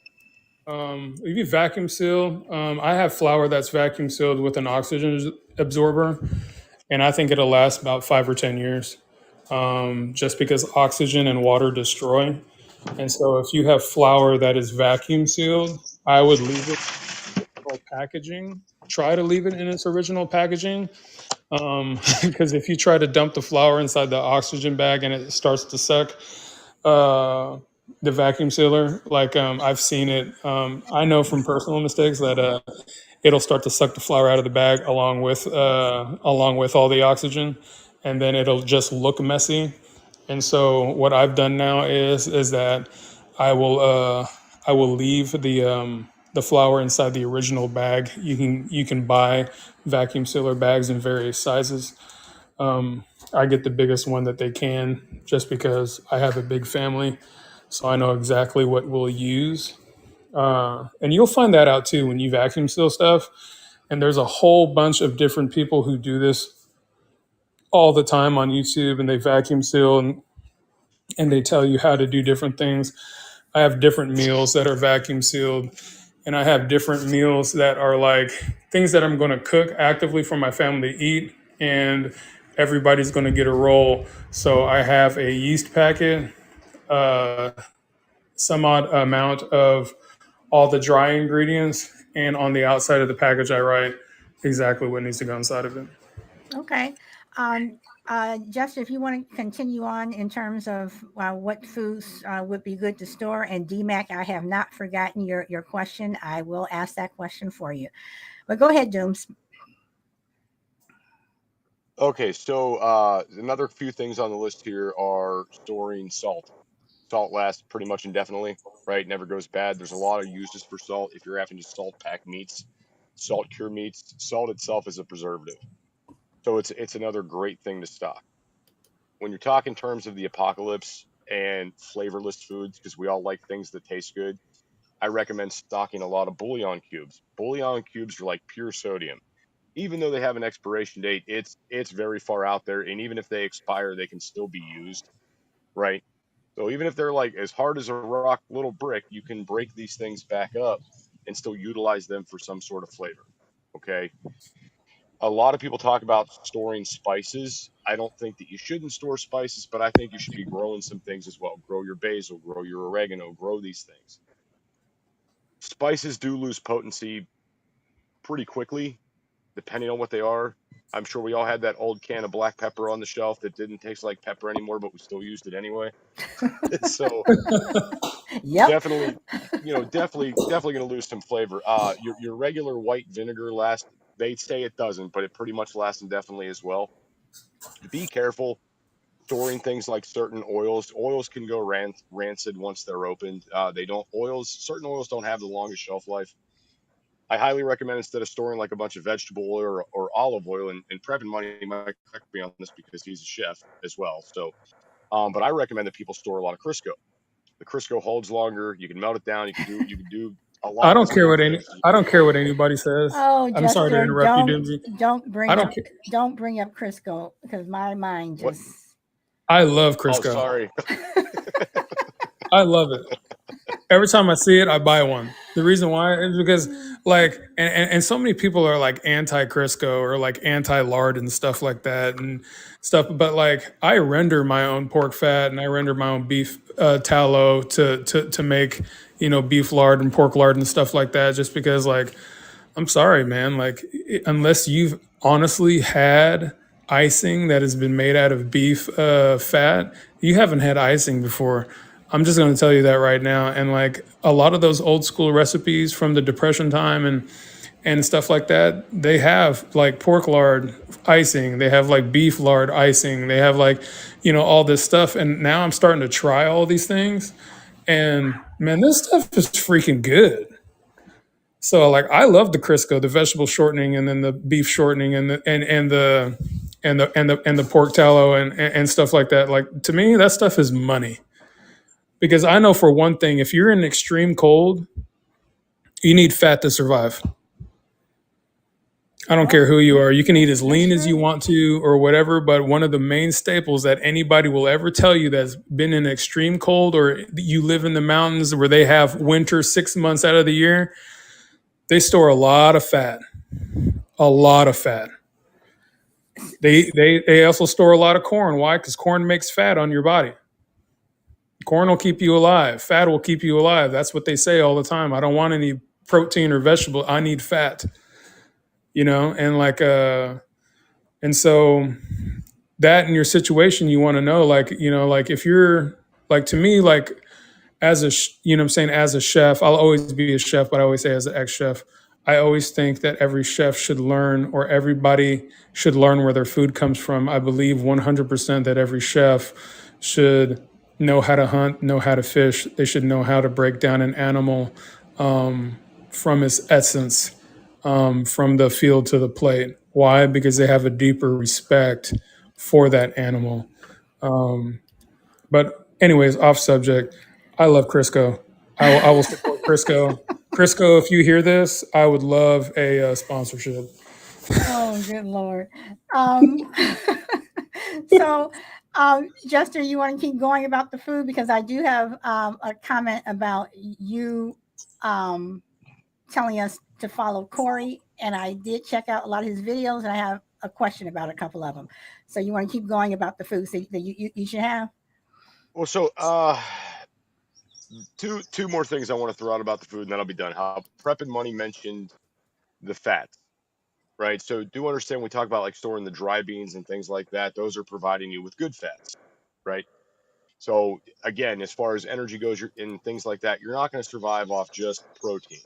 If you vacuum seal, I have flour that's vacuum sealed with an oxygen absorber, and I think it'll last about 5 or 10 years. Just because oxygen and water destroy. And so, if you have flour that is vacuum sealed, I would leave it in original packaging. Try to leave it in its original packaging, because if you try to dump the flour inside the oxygen bag and it starts to suck, uh, the vacuum sealer. Like I've seen it. I know from personal mistakes that it'll start to suck the flour out of the bag along with all the oxygen, and then it'll just look messy. And so what I've done now is that I will uh, I will leave the flour inside the original bag. You can buy vacuum sealer bags in various sizes. I get the biggest one that they can just because I have a big family, so I know exactly what we'll use. And you'll find that out too when you vacuum seal stuff. And there's a whole bunch of different people who do this all the time on YouTube, and they vacuum seal and they tell you how to do different things. I have different meals that are vacuum sealed, and I have different meals that are like things that I'm going to cook actively for my family to eat, and everybody's going to get a roll. So I have a yeast packet, uh, some odd amount of all the dry ingredients, and on the outside of the package, I write exactly what needs to go inside of it. Okay. Um, Jester, if you want to continue on in terms of what foods would be good to store, and DMAC, I have not forgotten your question. I will ask that question for you. But go ahead, Dooms. Okay, so another few things on the list here are storing salt. Salt lasts pretty much indefinitely, right? Never goes bad. There's a lot of uses for salt. If you're having to salt pack meats, salt cure meats, salt itself is a preservative. So it's another great thing to stock. When you're talking terms of the apocalypse and flavorless foods, because we all like things that taste good, I recommend stocking a lot of bouillon cubes. Bouillon cubes are like pure sodium. Even though they have an expiration date, it's very far out there, and even if they expire, they can still be used, right? So even if they're like as hard as a rock little brick, you can break these things back up and still utilize them for some sort of flavor. Okay. A lot of people talk about storing spices. I don't think that you shouldn't store spices, but I think you should be growing some things as well. Grow your basil, grow your oregano, grow these things. Spices do lose potency pretty quickly, depending on what they are. I'm sure we all had that old can of black pepper on the shelf that didn't taste like pepper anymore, but we still used it anyway. So Yep. definitely, definitely going to lose some flavor. Your regular white vinegar lasts. They say it doesn't, but it pretty much lasts indefinitely as well. Be careful storing things like certain oils. Oils can go rancid once they're opened. They don't certain oils don't have the longest shelf life. I highly recommend, instead of storing like a bunch of vegetable oil or olive oil, and PrepnMoney might correct me on this because he's a chef as well. So, but I recommend that people store a lot of Crisco. The Crisco holds longer. You can melt it down. You can do a I lot don't with care it. what I don't care what anybody says. Oh, I'm sorry to Jester, interrupt you, Doozy. don't bring I up don't care. don't bring up Crisco because my mind What? just. I love Oh, Crisco. sorry. I love it. Every time I see it, I buy one. The reason why is because, like, and so many people are like anti Crisco or like anti lard and stuff like that and stuff. But like, I render my own pork fat and I render my own beef tallow to make beef lard and pork lard and stuff like that. Just because, like, I'm sorry, man. Like, unless you've honestly had icing that has been made out of beef fat, you haven't had icing before. I'm just going to tell you that right now. And like a lot of those old school recipes from the Depression time and stuff like that, they have like pork lard icing, they have like beef lard icing, they have like all this stuff. And now I'm starting to try all these things, and man, this stuff is freaking good. So like I love the Crisco, the vegetable shortening, and then the beef shortening, and the pork tallow and stuff like that. Like to me, that stuff is money. Because I know for one thing, if you're in extreme cold, you need fat to survive. I don't care who you are. You can eat as lean as you true. want to or whatever, but one of the main staples that anybody will ever tell you that's been in extreme cold or you live in the mountains where they have winter 6 months out of the year, they store a lot of fat. A lot of fat. They also store a lot of corn. Why? Because corn makes fat on your body. Corn will keep you alive. Fat will keep you alive. That's what they say all the time. I don't want any protein or vegetable. I need fat. And and so that in your situation, you want to know, like if you're like, to me, like as what I'm saying, as a chef, I'll always be a chef, but I always say as an ex-chef, I always think that every chef should learn, or everybody should learn where their food comes from. I believe 100% that every chef should know how to hunt, know how to fish. They should know how to break down an animal from its essence, from the field to the plate. Why? Because they have a deeper respect for that animal. But anyways, off subject. I love Crisco. I will support Crisco. Crisco, if you hear this, I would love a sponsorship. Oh, good Lord. Um, so, Jester, you want to keep going about the food? Because I do have a comment about you telling us to follow Corey. And I did check out a lot of his videos, and I have a question about a couple of them. So you want to keep going about the foods that you should have? Well, so two more things I want to throw out about the food, and then I'll be done. How PrepnMoney mentioned the fats, right? So do understand when we talk about like storing the dry beans and things like that, those are providing you with good fats, right? So again, as far as energy goes and things like that, you're not going to survive off just protein.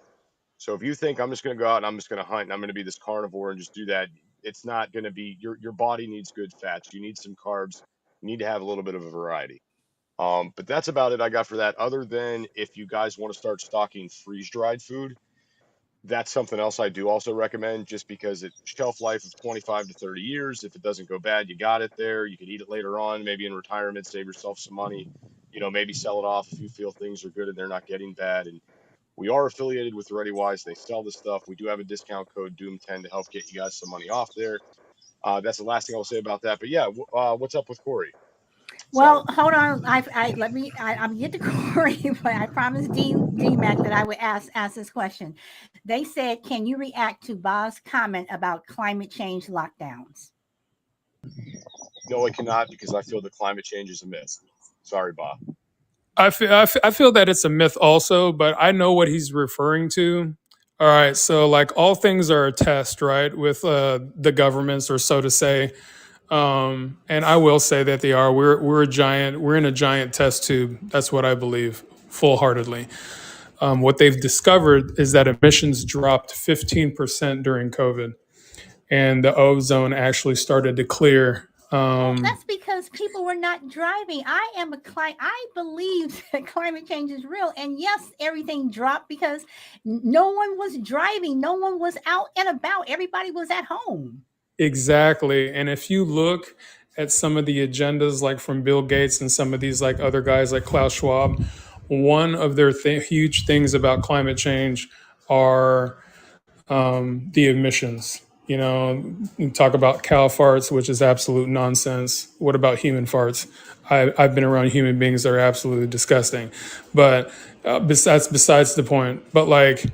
So if you think I'm just going to go out and I'm just going to hunt and I'm going to be this carnivore and just do that, it's not going to be, your body needs good fats. You need some carbs. You need to have a little bit of a variety. But that's about it I got for that. Other than if you guys want to start stocking freeze-dried food, that's something else I do also recommend, just because it's shelf life of 25 to 30 years. If it doesn't go bad, you got it there. You can eat it later on, maybe in retirement, save yourself some money, maybe sell it off if you feel things are good and they're not getting bad. And we are affiliated with ReadyWise. They sell this stuff. We do have a discount code Doom10 to help get you guys some money off there. That's the last thing I'll say about that. But yeah, what's up with Corey? Well, hold on. I'm get to Corey, but I promised D-Mac that I would ask this question. They said, can you react to Bob's comment about climate change lockdowns? No, I cannot, because I feel that climate change is a myth. Sorry, Bob. I feel that it's a myth also, but I know what he's referring to. All right, so like all things are a test, right, with the governments, or so to say. And I will say that they are. We're in a giant test tube. That's what I believe, full-heartedly. What they've discovered is that emissions dropped 15% during COVID, and the ozone actually started to clear. That's because people were not driving. I believe that climate change is real. And yes, everything dropped because no one was driving. No one was out and about. Everybody was at home. Exactly. And if you look at some of the agendas, like from Bill Gates and some of these like other guys like Klaus Schwab, one of their huge things about climate change are the emissions. You talk about cow farts, which is absolute nonsense. What about human farts? I've been around human beings that are absolutely disgusting. But that's besides the point. But like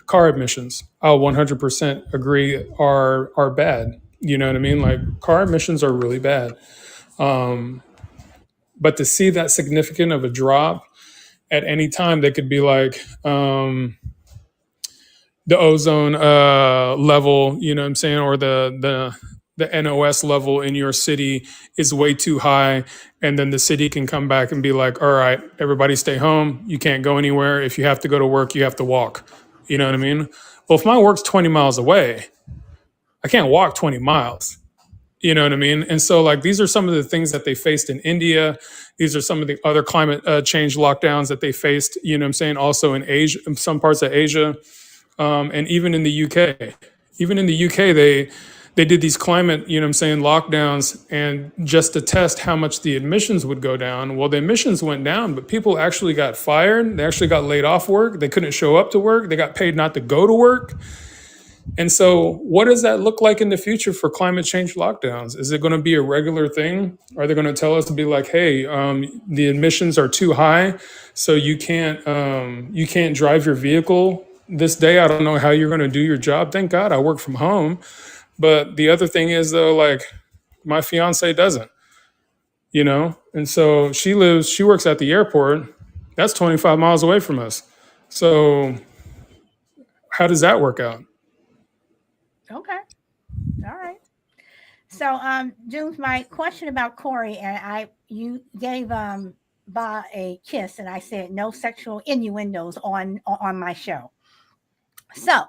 car emissions, I'll 100% agree are bad. You know what I mean? Like car emissions are really bad. But to see that significant of a drop at any time, they could be like, the ozone level, you know what I'm saying, or the NOS level in your city is way too high, and then the city can come back and be like, all right, everybody stay home. You can't go anywhere. If you have to go to work, you have to walk. You know what I mean? Well, if my work's 20 miles away, I can't walk 20 miles. You know what I mean? And so like these are some of the things that they faced in India. These are some of the other climate change lockdowns that they faced, you know what I'm saying, also in Asia, in some parts of Asia. And even in the UK, they did these climate, you know what I'm saying, lockdowns, and just to test how much the emissions would go down. Well, the emissions went down, but people actually got fired. They actually got laid off work. They couldn't show up to work. They got paid not to go to work. And so, what does that look like in the future for climate change lockdowns? Is it going to be a regular thing? Are they going to tell us to be like, "Hey, the emissions are too high, so you can't drive your vehicle this day"? I don't know how you're going to do your job. Thank God I work from home. But the other thing is though, like my fiance doesn't, and so she works at the airport. That's 25 miles away from us. So how does that work out? Okay. All right. So, Junes, my question about Corey, and you gave Ba a kiss, and I said no sexual innuendos on my show. So,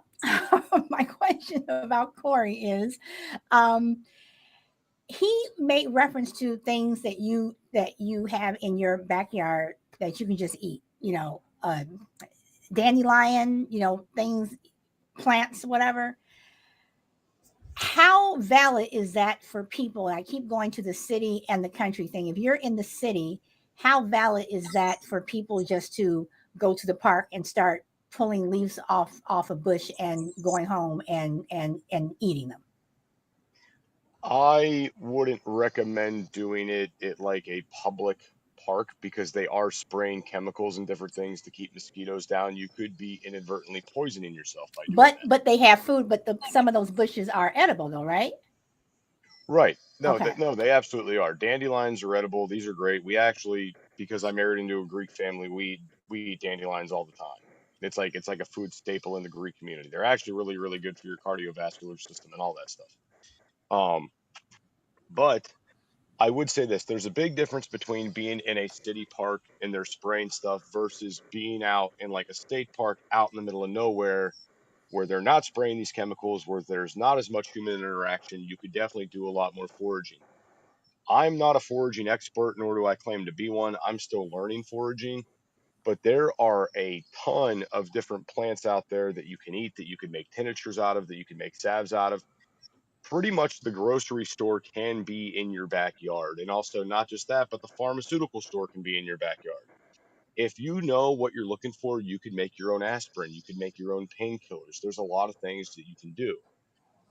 my question about Corey is, um, he made reference to things that you have in your backyard that you can just eat. Dandelion, things, plants, whatever. How valid is that for people? I keep going to the city and the country thing. If you're in the city, how valid is that for people just to go to the park and start pulling leaves off a bush and going home and eating them? I wouldn't recommend doing it at like a public park because they are spraying chemicals and different things to keep mosquitoes down. You could be inadvertently poisoning yourself by doing that. But they have food, but some of those bushes are edible though, right? Right. No, Okay. no, they absolutely are. Dandelions are edible. These are great. We actually, because I married into a Greek family, we eat dandelions all the time. It's like a food staple in the Greek community. They're actually really, really good for your cardiovascular system and all that stuff. But I would say this, there's a big difference between being in a city park and they're spraying stuff versus being out in like a state park out in the middle of nowhere where they're not spraying these chemicals, where there's not as much human interaction. You could definitely do a lot more foraging. I'm not a foraging expert, nor do I claim to be one. I'm still learning foraging, but there are a ton of different plants out there that you can eat, that you can make tinctures out of, that you can make salves out of. Pretty much the grocery store can be in your backyard. And also, not just that, but the pharmaceutical store can be in your backyard. If you know what you're looking for, you could make your own aspirin, you could make your own painkillers. There's a lot of things that you can do.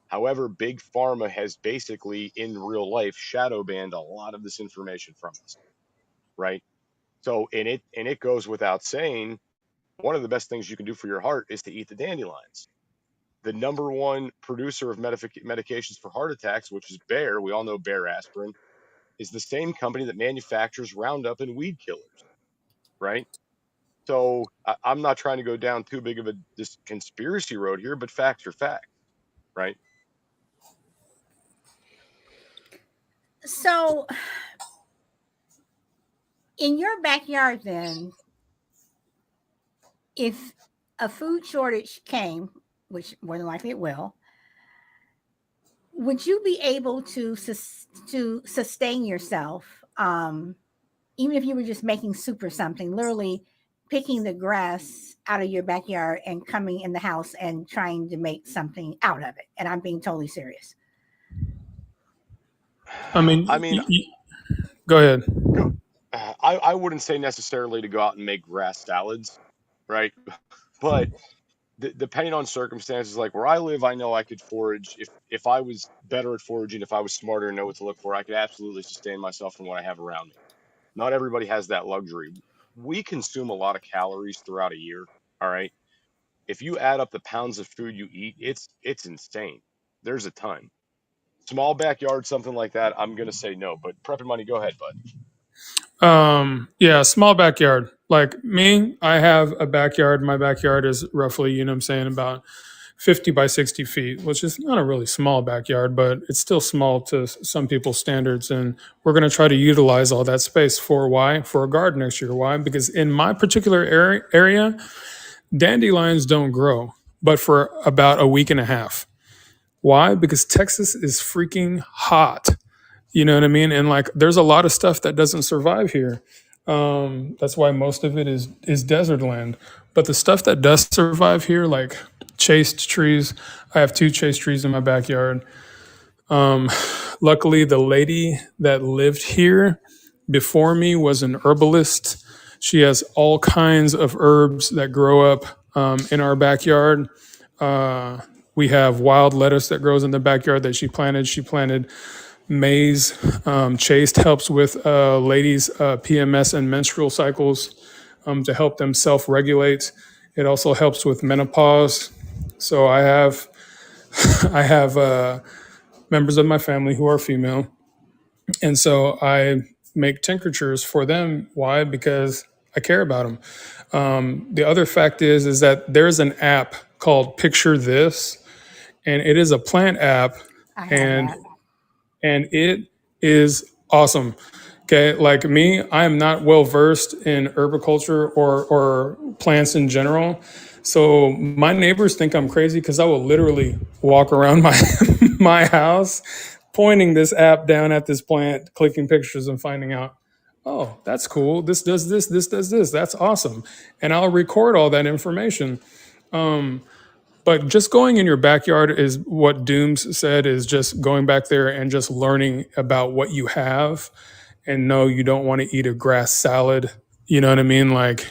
However, big pharma has basically in real life shadow banned a lot of this information from us, right? So, and it goes without saying, one of the best things you can do for your heart is to eat the dandelions. The number one producer of medications for heart attacks, which is Bayer, we all know Bayer aspirin, is the same company that manufactures Roundup and weed killers, right? So I'm not trying to go down too big of this conspiracy road here, but facts are facts, right? So, in your backyard, then, if a food shortage came, which more than likely it will, would you be able to sustain yourself, even if you were just making soup or something, literally picking the grass out of your backyard and coming in the house and trying to make something out of it? And I'm being totally serious. I mean, I mean, go ahead. I wouldn't say necessarily to go out and make grass salads, right? But depending on circumstances, like where I live, I know I could forage. If I was better at foraging, if I was smarter and know what to look for, I could absolutely sustain myself from what I have around me. Not everybody has that luxury. We consume a lot of calories throughout a year. All right. If you add up the pounds of food you eat, it's insane. There's a ton. Small backyard, something like that, I'm gonna say no. But PrepnMoney, go ahead, bud. Yeah, small backyard. Like me, I have a backyard. My backyard is roughly, I'm saying, about 50 by 60 feet, which is not a really small backyard, but it's still small to some people's standards. And we're going to try to utilize all that space for why? For a garden next year. Why? Because in my particular area, dandelions don't grow, but for about a week and a half. Why? Because Texas is freaking hot. You know what I mean? And like, there's a lot of stuff that doesn't survive here. That's why most of it is desert land. But the stuff that does survive here, like chased trees, I have 2 chased trees in my backyard. Luckily, the lady that lived here before me was an herbalist. She has all kinds of herbs that grow up in our backyard. We have wild lettuce that grows in the backyard that she planted. She planted maize. Chaste helps with ladies' PMS and menstrual cycles to help them self-regulate. It also helps with menopause. So I have members of my family who are female, and so I make tinctures for them. Why? Because I care about them. The other fact is that there's an app called Picture This, and it is a plant app, I have and that. it is awesome. Okay, like me, I am not well versed in herbiculture or plants in general. So my neighbors think I'm crazy because I will literally walk around my my house, pointing this app down at this plant, clicking pictures, and finding out, oh, that's cool. This does this. This does this. That's awesome. And I'll record all that information. But just going in your backyard is what Dooms said, is just going back there and just learning about what you have. And no, you don't want to eat a grass salad. You know what I mean? Like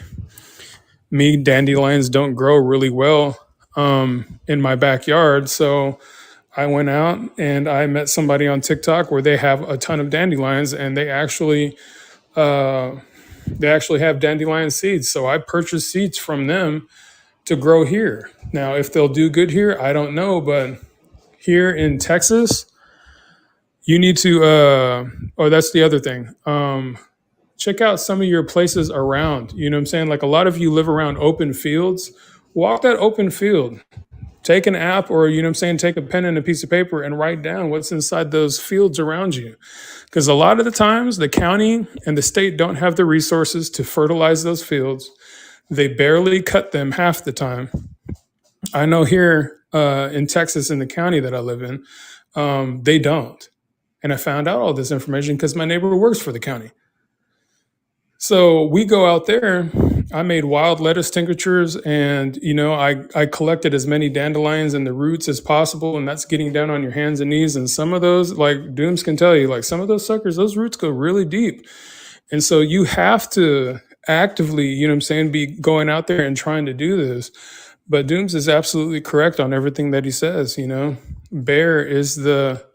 me, dandelions don't grow really well in my backyard. So I went out and I met somebody on TikTok where they have a ton of dandelions, and they actually have dandelion seeds. So I purchased seeds from them to grow here. Now, if they'll do good here, I don't know, but here in Texas, you need to. Oh, that's the other thing. Check out some of your places around. You know what I'm saying? Like a lot of you live around open fields. Walk that open field. Take an app, or you know what I'm saying, take a pen and a piece of paper and write down what's inside those fields around you. Because a lot of the times the county and the state don't have the resources to fertilize those fields. They barely cut them half the time. I know here in Texas, in the county that I live in, they don't. And I found out all this information because my neighbor works for the county. So we go out there. I made wild lettuce tinctures, and I collected as many dandelions and the roots as possible, and that's getting down on your hands and knees. And some of those, like Dooms can tell you, like some of those suckers, those roots go really deep. And so you have to actively, you know what I'm saying, be going out there and trying to do this. But Dooms is absolutely correct on everything that he says. Bear is the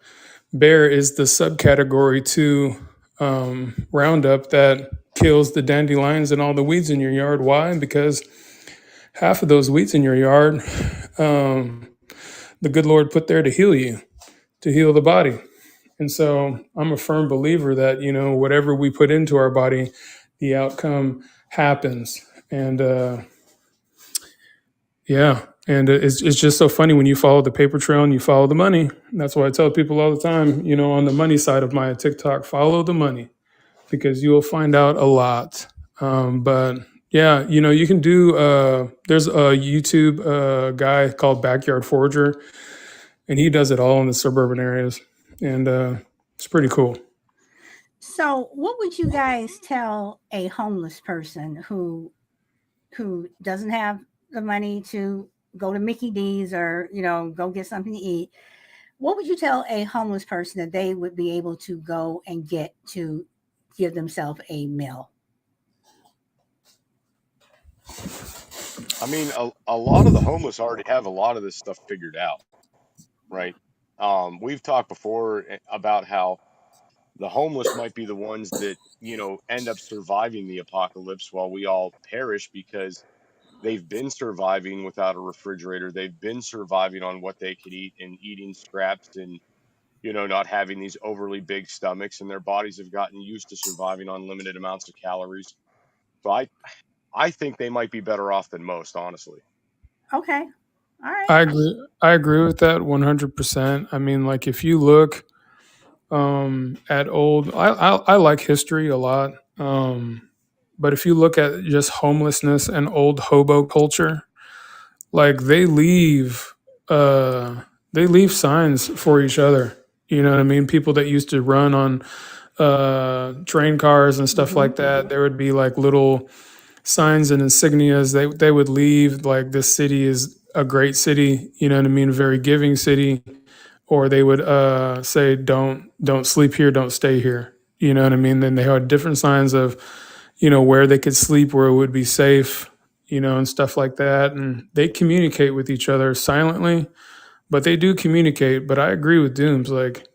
subcategory to Roundup that kills the dandelions and all the weeds in your yard. Why? Because half of those weeds in your yard, the good Lord put there to heal you, to heal the body. And so I'm a firm believer that, whatever we put into our body, the outcome happens. And it's just so funny when you follow the paper trail and you follow the money. And that's why I tell people all the time, on the money side of my TikTok, follow the money, because you will find out a lot. But yeah, you can do, there's a YouTube guy called Backyard Forager, and he does it all in the suburban areas. And it's pretty cool. So, what would you guys tell a homeless person who doesn't have the money to go to Mickey D's or go get something to eat? What would you tell a homeless person that they would be able to go and get to give themselves a meal? I mean, a lot of the homeless already have a lot of this stuff figured out, right? We've talked before about how the homeless might be the ones that, end up surviving the apocalypse while we all perish, because they've been surviving without a refrigerator. They've been surviving on what they could eat and eating scraps and, not having these overly big stomachs, and their bodies have gotten used to surviving on limited amounts of calories. So I think they might be better off than most, honestly. Okay. All right. I agree with that 100%. I mean, like if you look at old, I like history a lot. But if you look at just homelessness and old hobo culture, like they leave signs for each other. You know what I mean? People that used to run on train cars and stuff like that, there would be like little signs and insignias. They would leave like, this city is a great city, you know what I mean? A very giving city. Or they would say, don't sleep here, don't stay here. You know what I mean? Then they had different signs of, where they could sleep, where it would be safe, and stuff like that. And they communicate with each other silently, but they do communicate. But I agree with Dooms. Like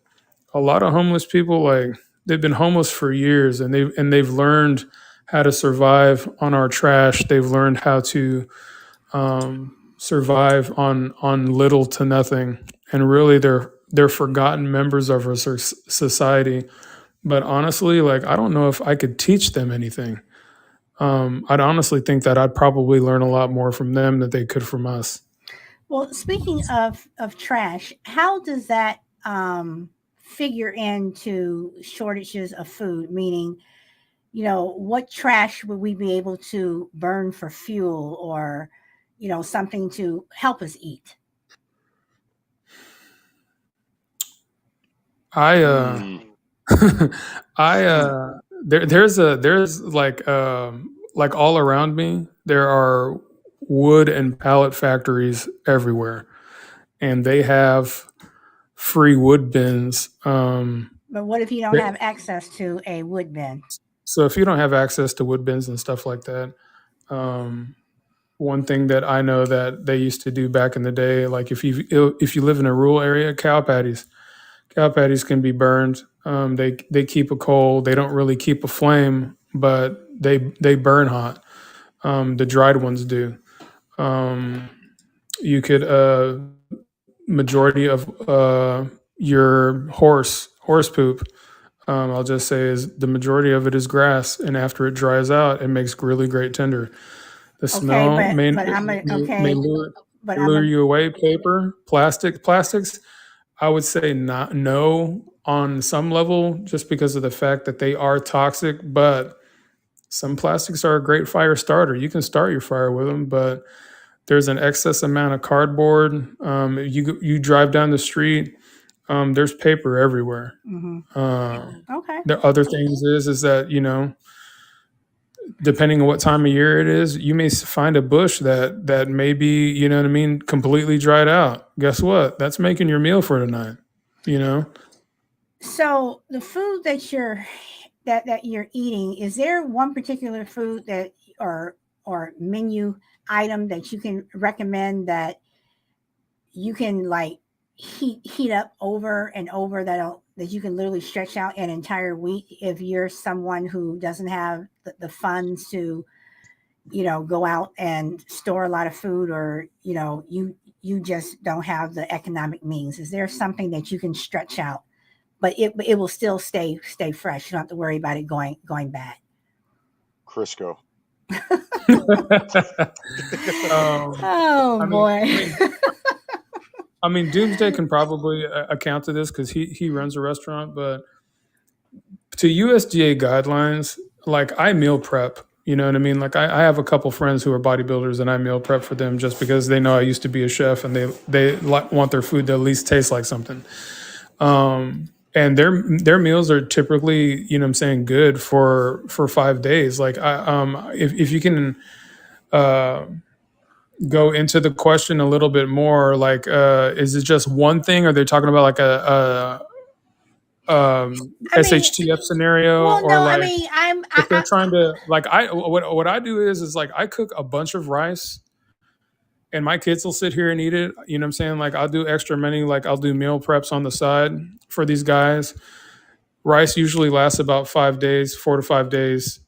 a lot of homeless people, like they've been homeless for years, and they've learned how to survive on our trash. They've learned how to survive on little to nothing, and really they're forgotten members of our society. But honestly, like I don't know if I could teach them anything. I'd honestly think that I'd probably learn a lot more from them than they could from us. Well, speaking of trash, how does that figure into shortages of food? Meaning, what trash would we be able to burn for fuel, or something to help us eat? I Hmm. there's like all around me there are wood and pallet factories everywhere, and they have free wood bins. But what if you don't have access to a wood bin? So if you don't have access to wood bins and stuff like that, one thing that I know that they used to do back in the day, like if you live in a rural area, cow patties can be burned. They keep a coal. They don't really keep a flame, but they burn hot. The dried ones do. You could majority of your horse poop. I'll just say is the majority of it is grass, and after it dries out, it makes really great tinder. The smell may lure you away. Paper, plastics. I would say not no on some level, just because of the fact that they are toxic. But some plastics are a great fire starter. You can start your fire with them, but there's an excess amount of cardboard. You drive down the street, there's paper everywhere. Okay. The other things is that depending on what time of year it is, you may find a bush that may be, what I mean, completely dried out. Guess what? That's making your meal for tonight. So the food that you're eating, is there one particular food that or menu item that you can recommend that you can like heat up over and over, that you can literally stretch out an entire week if you're someone who doesn't have the funds to go out and store a lot of food, or you just don't have the economic means? Is there something that you can stretch out, but it will still stay fresh? You don't have to worry about it going bad. Crisco. Boy. I mean, Doomsday can probably account to this because he runs a restaurant, but to USDA guidelines, like I meal prep. You know what I mean? Like I have a couple friends who are bodybuilders, and I meal prep for them just because they know I used to be a chef, and they want their food to at least taste like something. And their meals are typically, what I'm saying, good for 5 days. Like if you can go into the question a little bit more, like is it just one thing, or they're talking about like a SHTF scenario, well, or no, like if they're I trying to, like, what I do is like I cook a bunch of rice, and my kids will sit here and eat it. You know what I'm saying? Like I'll do extra many, like I'll do meal preps on the side for these guys. Rice usually lasts about 5 days, 4 to 5 days.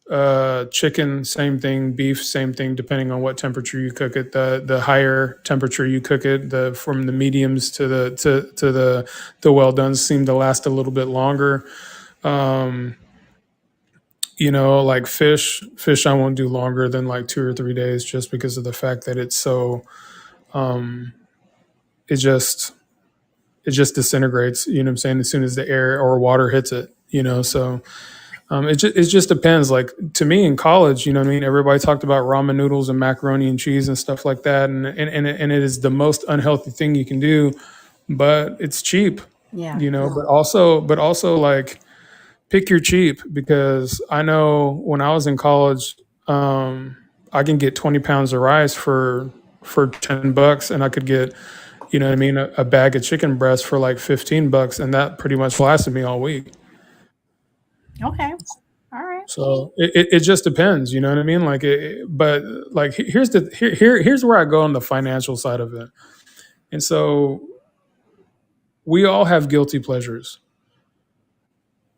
Chicken, same thing. Beef, same thing. Depending on what temperature you cook it, the higher temperature you cook it, from the mediums to the well done seem to last a little bit longer. Like fish I won't do longer than like 2 or 3 days, just because of the fact that it's so it just disintegrates. You know what I'm saying? As soon as the air or water hits it, so. It just depends. Like to me in college, what I mean, everybody talked about ramen noodles and macaroni and cheese and stuff like that, and it is the most unhealthy thing you can do, but it's cheap. Yeah. But also like pick your cheap, because I know when I was in college, I can get 20 pounds of rice for $10, and I could get, what I mean, a bag of chicken breast for like $15, and that pretty much lasted me all week. Okay. All right. So it just depends, you know what I mean? Like, but like here's where I go on the financial side of it. And so we all have guilty pleasures.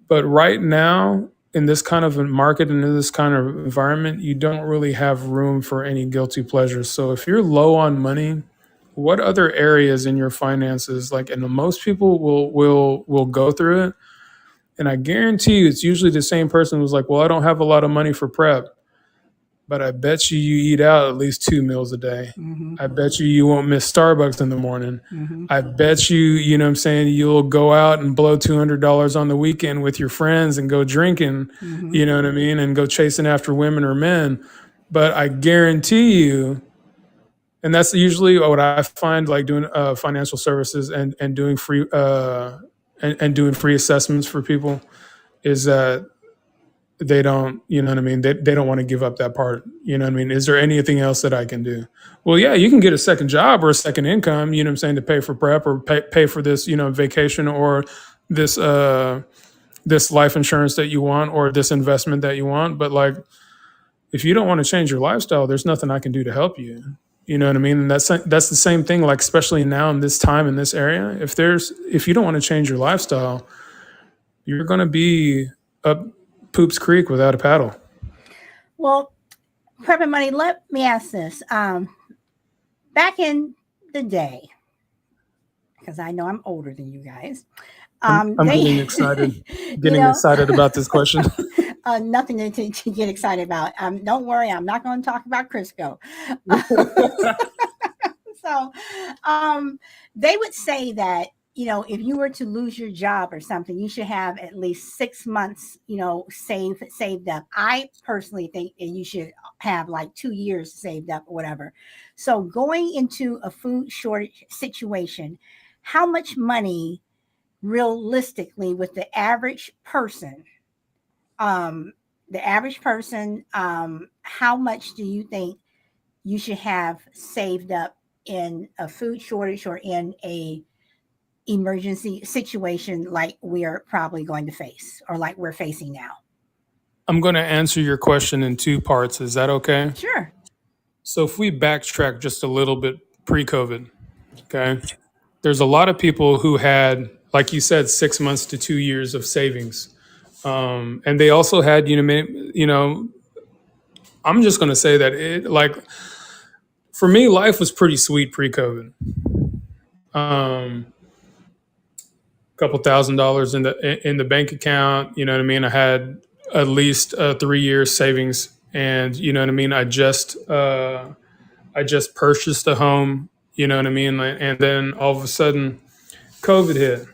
But right now, in this kind of a market and in this kind of environment, you don't really have room for any guilty pleasures. So if you're low on money, what other areas in your finances, like, and most people will go through it, and I guarantee you it's usually the same person who's like, well, I don't have a lot of money for prep, but I bet you eat out at least 2 meals a day. I bet you won't miss Starbucks in the morning. I bet you know what I'm saying, you'll go out and blow $200 on the weekend with your friends and go drinking, you know what I mean, and go chasing after women or men. But I guarantee you, and that's usually what I find, like doing financial services and doing free and doing free assessments for people, is that they don't, you know what I mean? They don't want to give up that part. You know what I mean? Is there anything else that I can do? Well, yeah, you can get a second job or a second income, you know what I'm saying, to pay for prep or pay for this, you know, vacation or this, this life insurance that you want or this investment that you want. But like, if you don't want to change your lifestyle, there's nothing I can do to help you. You know what I mean? And that's the same thing, like, especially now in this time in this area, if you don't want to change your lifestyle, you're going to be up Poops Creek without a paddle. Well, PrepnMoney, let me ask this. Back in the day, because I know I'm older than you guys. I'm getting excited. Excited about this question. Nothing to get excited about. Don't worry, I'm not going to talk about Crisco. So they would say that, you know, if you were to lose your job or something, you should have at least 6 months, you know, saved up. I personally think that you should have like 2 years saved up or whatever. So going into a food shortage situation, how much money realistically with the average person, how much do you think you should have saved up in a food shortage or in a emergency situation like we are probably going to face or like we're facing now? I'm going to answer your question in 2 parts. Is that okay? Sure. So if we backtrack just a little bit pre-COVID, okay, there's a lot of people who had, like you said, 6 months to 2 years of savings. And they also had, you know, I'm just going to say that it, like, for me, life was pretty sweet pre-COVID. Couple $1,000s in the bank account, you know what I mean? I had at least 3 years savings, and you know what I mean? I just purchased a home, you know what I mean? And then all of a sudden COVID hit.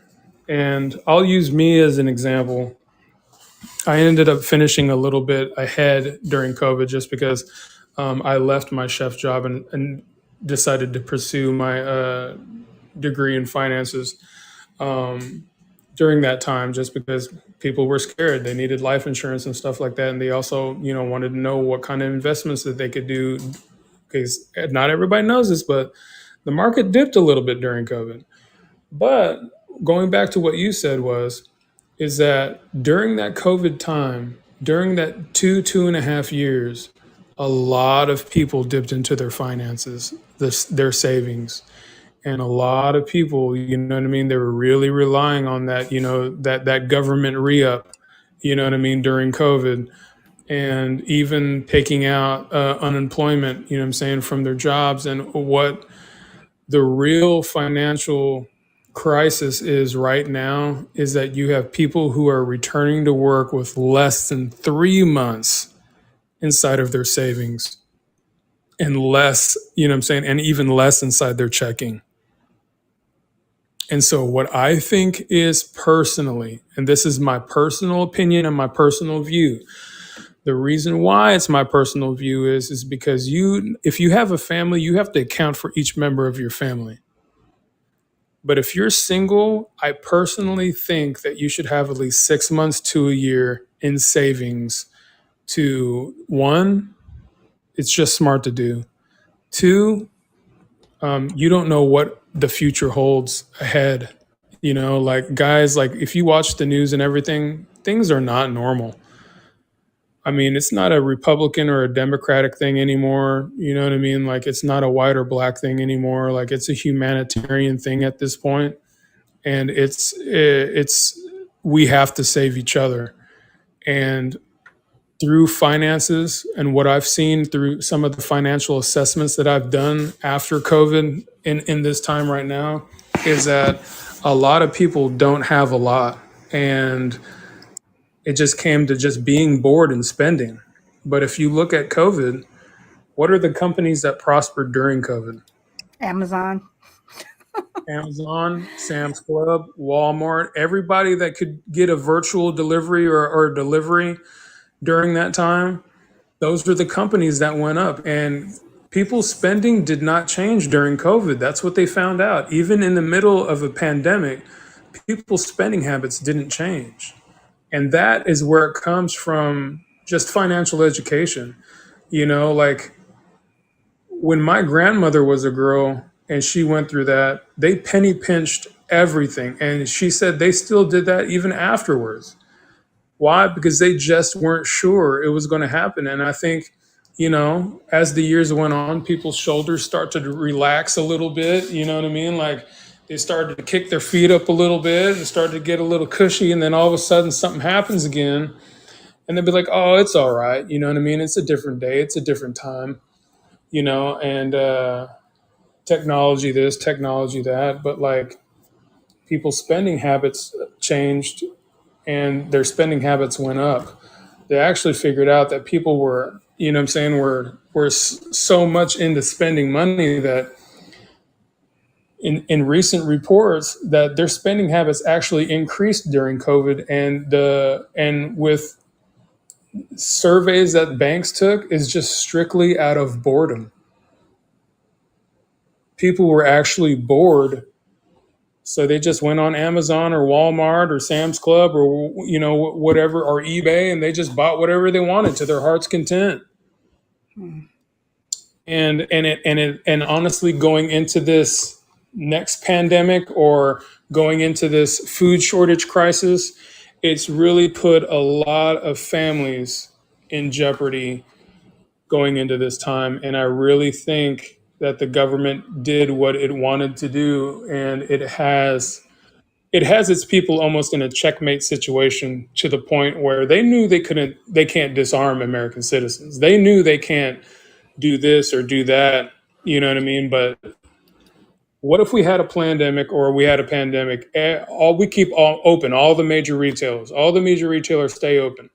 And I'll use me as an example. I ended up finishing a little bit ahead during COVID just because I left my chef job and decided to pursue my degree in finances during that time, just because people were scared. They needed life insurance and stuff like that. And they also, you know, wanted to know what kind of investments that they could do, because not everybody knows this, but the market dipped a little bit during COVID. But going back to what you said is that during that COVID time, during that 2.5 years, a lot of people dipped into their finances, their savings. And a lot of people, you know what I mean, they were really relying on that, you know, that government re-up, you know what I mean, during COVID, and even taking out unemployment, you know what I'm saying, from their jobs. And what the real financial crisis is right now is that you have people who are returning to work with less than 3 months inside of their savings, and less, you know what I'm saying, and even less inside their checking. And so what I think is, personally, and this is my personal opinion and my personal view, the reason why it's my personal view is because if you have a family, you have to account for each member of your family. But if you're single, I personally think that you should have at least 6 months to a year in savings. To, one, it's just smart to do. Two, you don't know what the future holds ahead. You know, like, guys, like, if you watch the news and everything, things are not normal. I mean, it's not a Republican or a Democratic thing anymore. You know what I mean? Like, it's not a white or black thing anymore. Like, it's a humanitarian thing at this point. and it's we have to save each other. And through finances and what I've seen through some of the financial assessments that I've done after COVID in this time right now is that a lot of people don't have a lot. And it just came to just being bored and spending. But if you look at COVID, what are the companies that prospered during COVID? Amazon. Amazon, Sam's Club, Walmart, everybody that could get a virtual delivery or delivery during that time, those are the companies that went up. And people's spending did not change during COVID. That's what they found out. Even in the middle of a pandemic, people's spending habits didn't change. And that is where it comes from, just financial education. Like when my grandmother was a girl and she went through that, they penny pinched everything. And she said they still did that even afterwards. Why? Because they just weren't sure it was going to happen. And I think, as the years went on, people's shoulders start to relax a little bit. You know what I mean? Like they started to kick their feet up a little bit and started to get a little cushy. And then all of a sudden something happens again. And they'll be like, oh, it's all right. You know what I mean? It's a different day. It's a different time, and technology this, technology that. But like people's spending habits changed and their spending habits went up. They actually figured out that people were, were so much into spending money that in recent reports that their spending habits actually increased during COVID, and with surveys that banks took is just strictly out of boredom. People were actually bored, so they just went on Amazon or Walmart or Sam's Club or whatever, or eBay, and they just bought whatever they wanted to their heart's content. And honestly, going into this next pandemic or going into this food shortage crisis, it's really put a lot of families in jeopardy going into this time. And I really think that the government did what it wanted to do, and it has its people almost in a checkmate situation, to the point where they knew they can't disarm American citizens. They knew they can't do this or do that, you know what I mean? But what if we had a pandemic, we keep all open, all the major retailers stay open.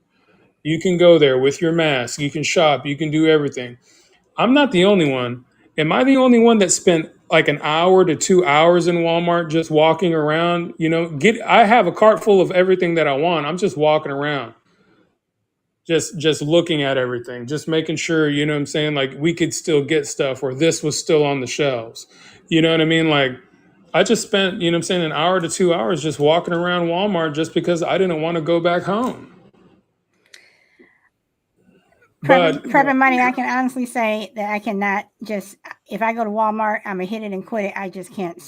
You can go there with your mask, you can shop, you can do everything. I'm not the only one. Am I the only one that spent like an hour to 2 hours in Walmart just walking around? I have a cart full of everything that I want. I'm just walking around, just looking at everything, just making sure, like we could still get stuff, or this was still on the shelves. You know what I mean? Like I just spent, an hour to 2 hours just walking around Walmart just because I didn't want to go back home. PrepnMoney, I can honestly say that I cannot just, if I go to Walmart, I'm gonna hit it and quit it. I just can't.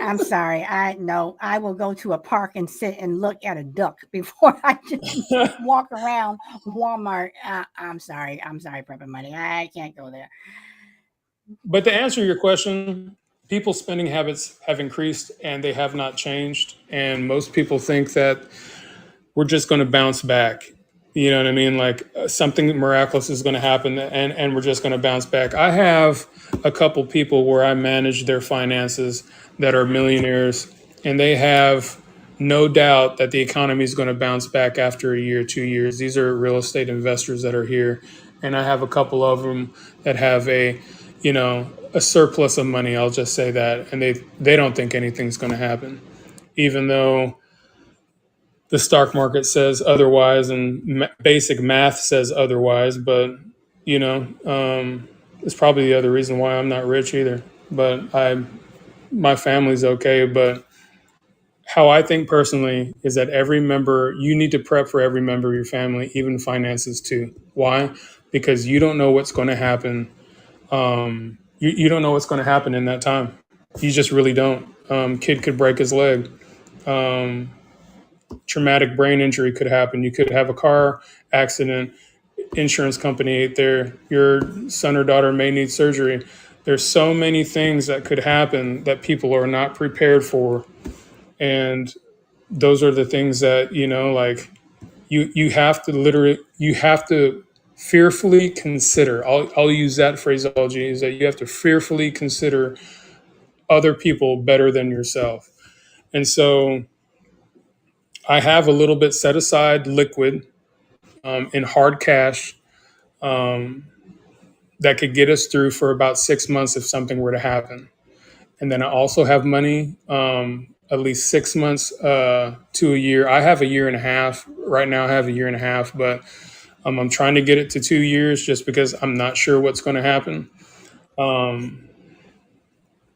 I'm sorry. I will go to a park and sit and look at a duck before I just walk around Walmart. I'm sorry, PrepnMoney. I can't go there. But to answer your question, people's spending habits have increased and they have not changed. And most people think that we're just going to bounce back. You know what I mean? Like something miraculous is going to happen, and we're just going to bounce back. I have a couple people where I manage their finances that are millionaires, and they have no doubt that the economy is going to bounce back after a year, 2 years. These are real estate investors that are here. And I have a couple of them that have a surplus of money. I'll just say that. And they don't think anything's going to happen, even though the stock market says otherwise and basic math says otherwise. But it's probably the other reason why I'm not rich either. But my family's okay. But how I think personally is that you need to prep for every member of your family, even finances too. Why? Because you don't know what's going to happen. You don't know what's going to happen in that time. You just really don't. Kid could break his leg. Traumatic brain injury could happen. You could have a car accident. Insurance company there. Your son or daughter may need surgery. There's so many things that could happen that people are not prepared for, and those are the things that, like, you have to fearfully consider. I'll use that phraseology, is that you have to fearfully consider other people better than yourself. And so I have a little bit set aside liquid, in hard cash, um, that could get us through for about 6 months if something were to happen. And then I also have money, at least 6 months to a year. I have a year and a half right now. I have a year and a half, but I'm trying to get it to 2 years just because I'm not sure what's going to happen. Um,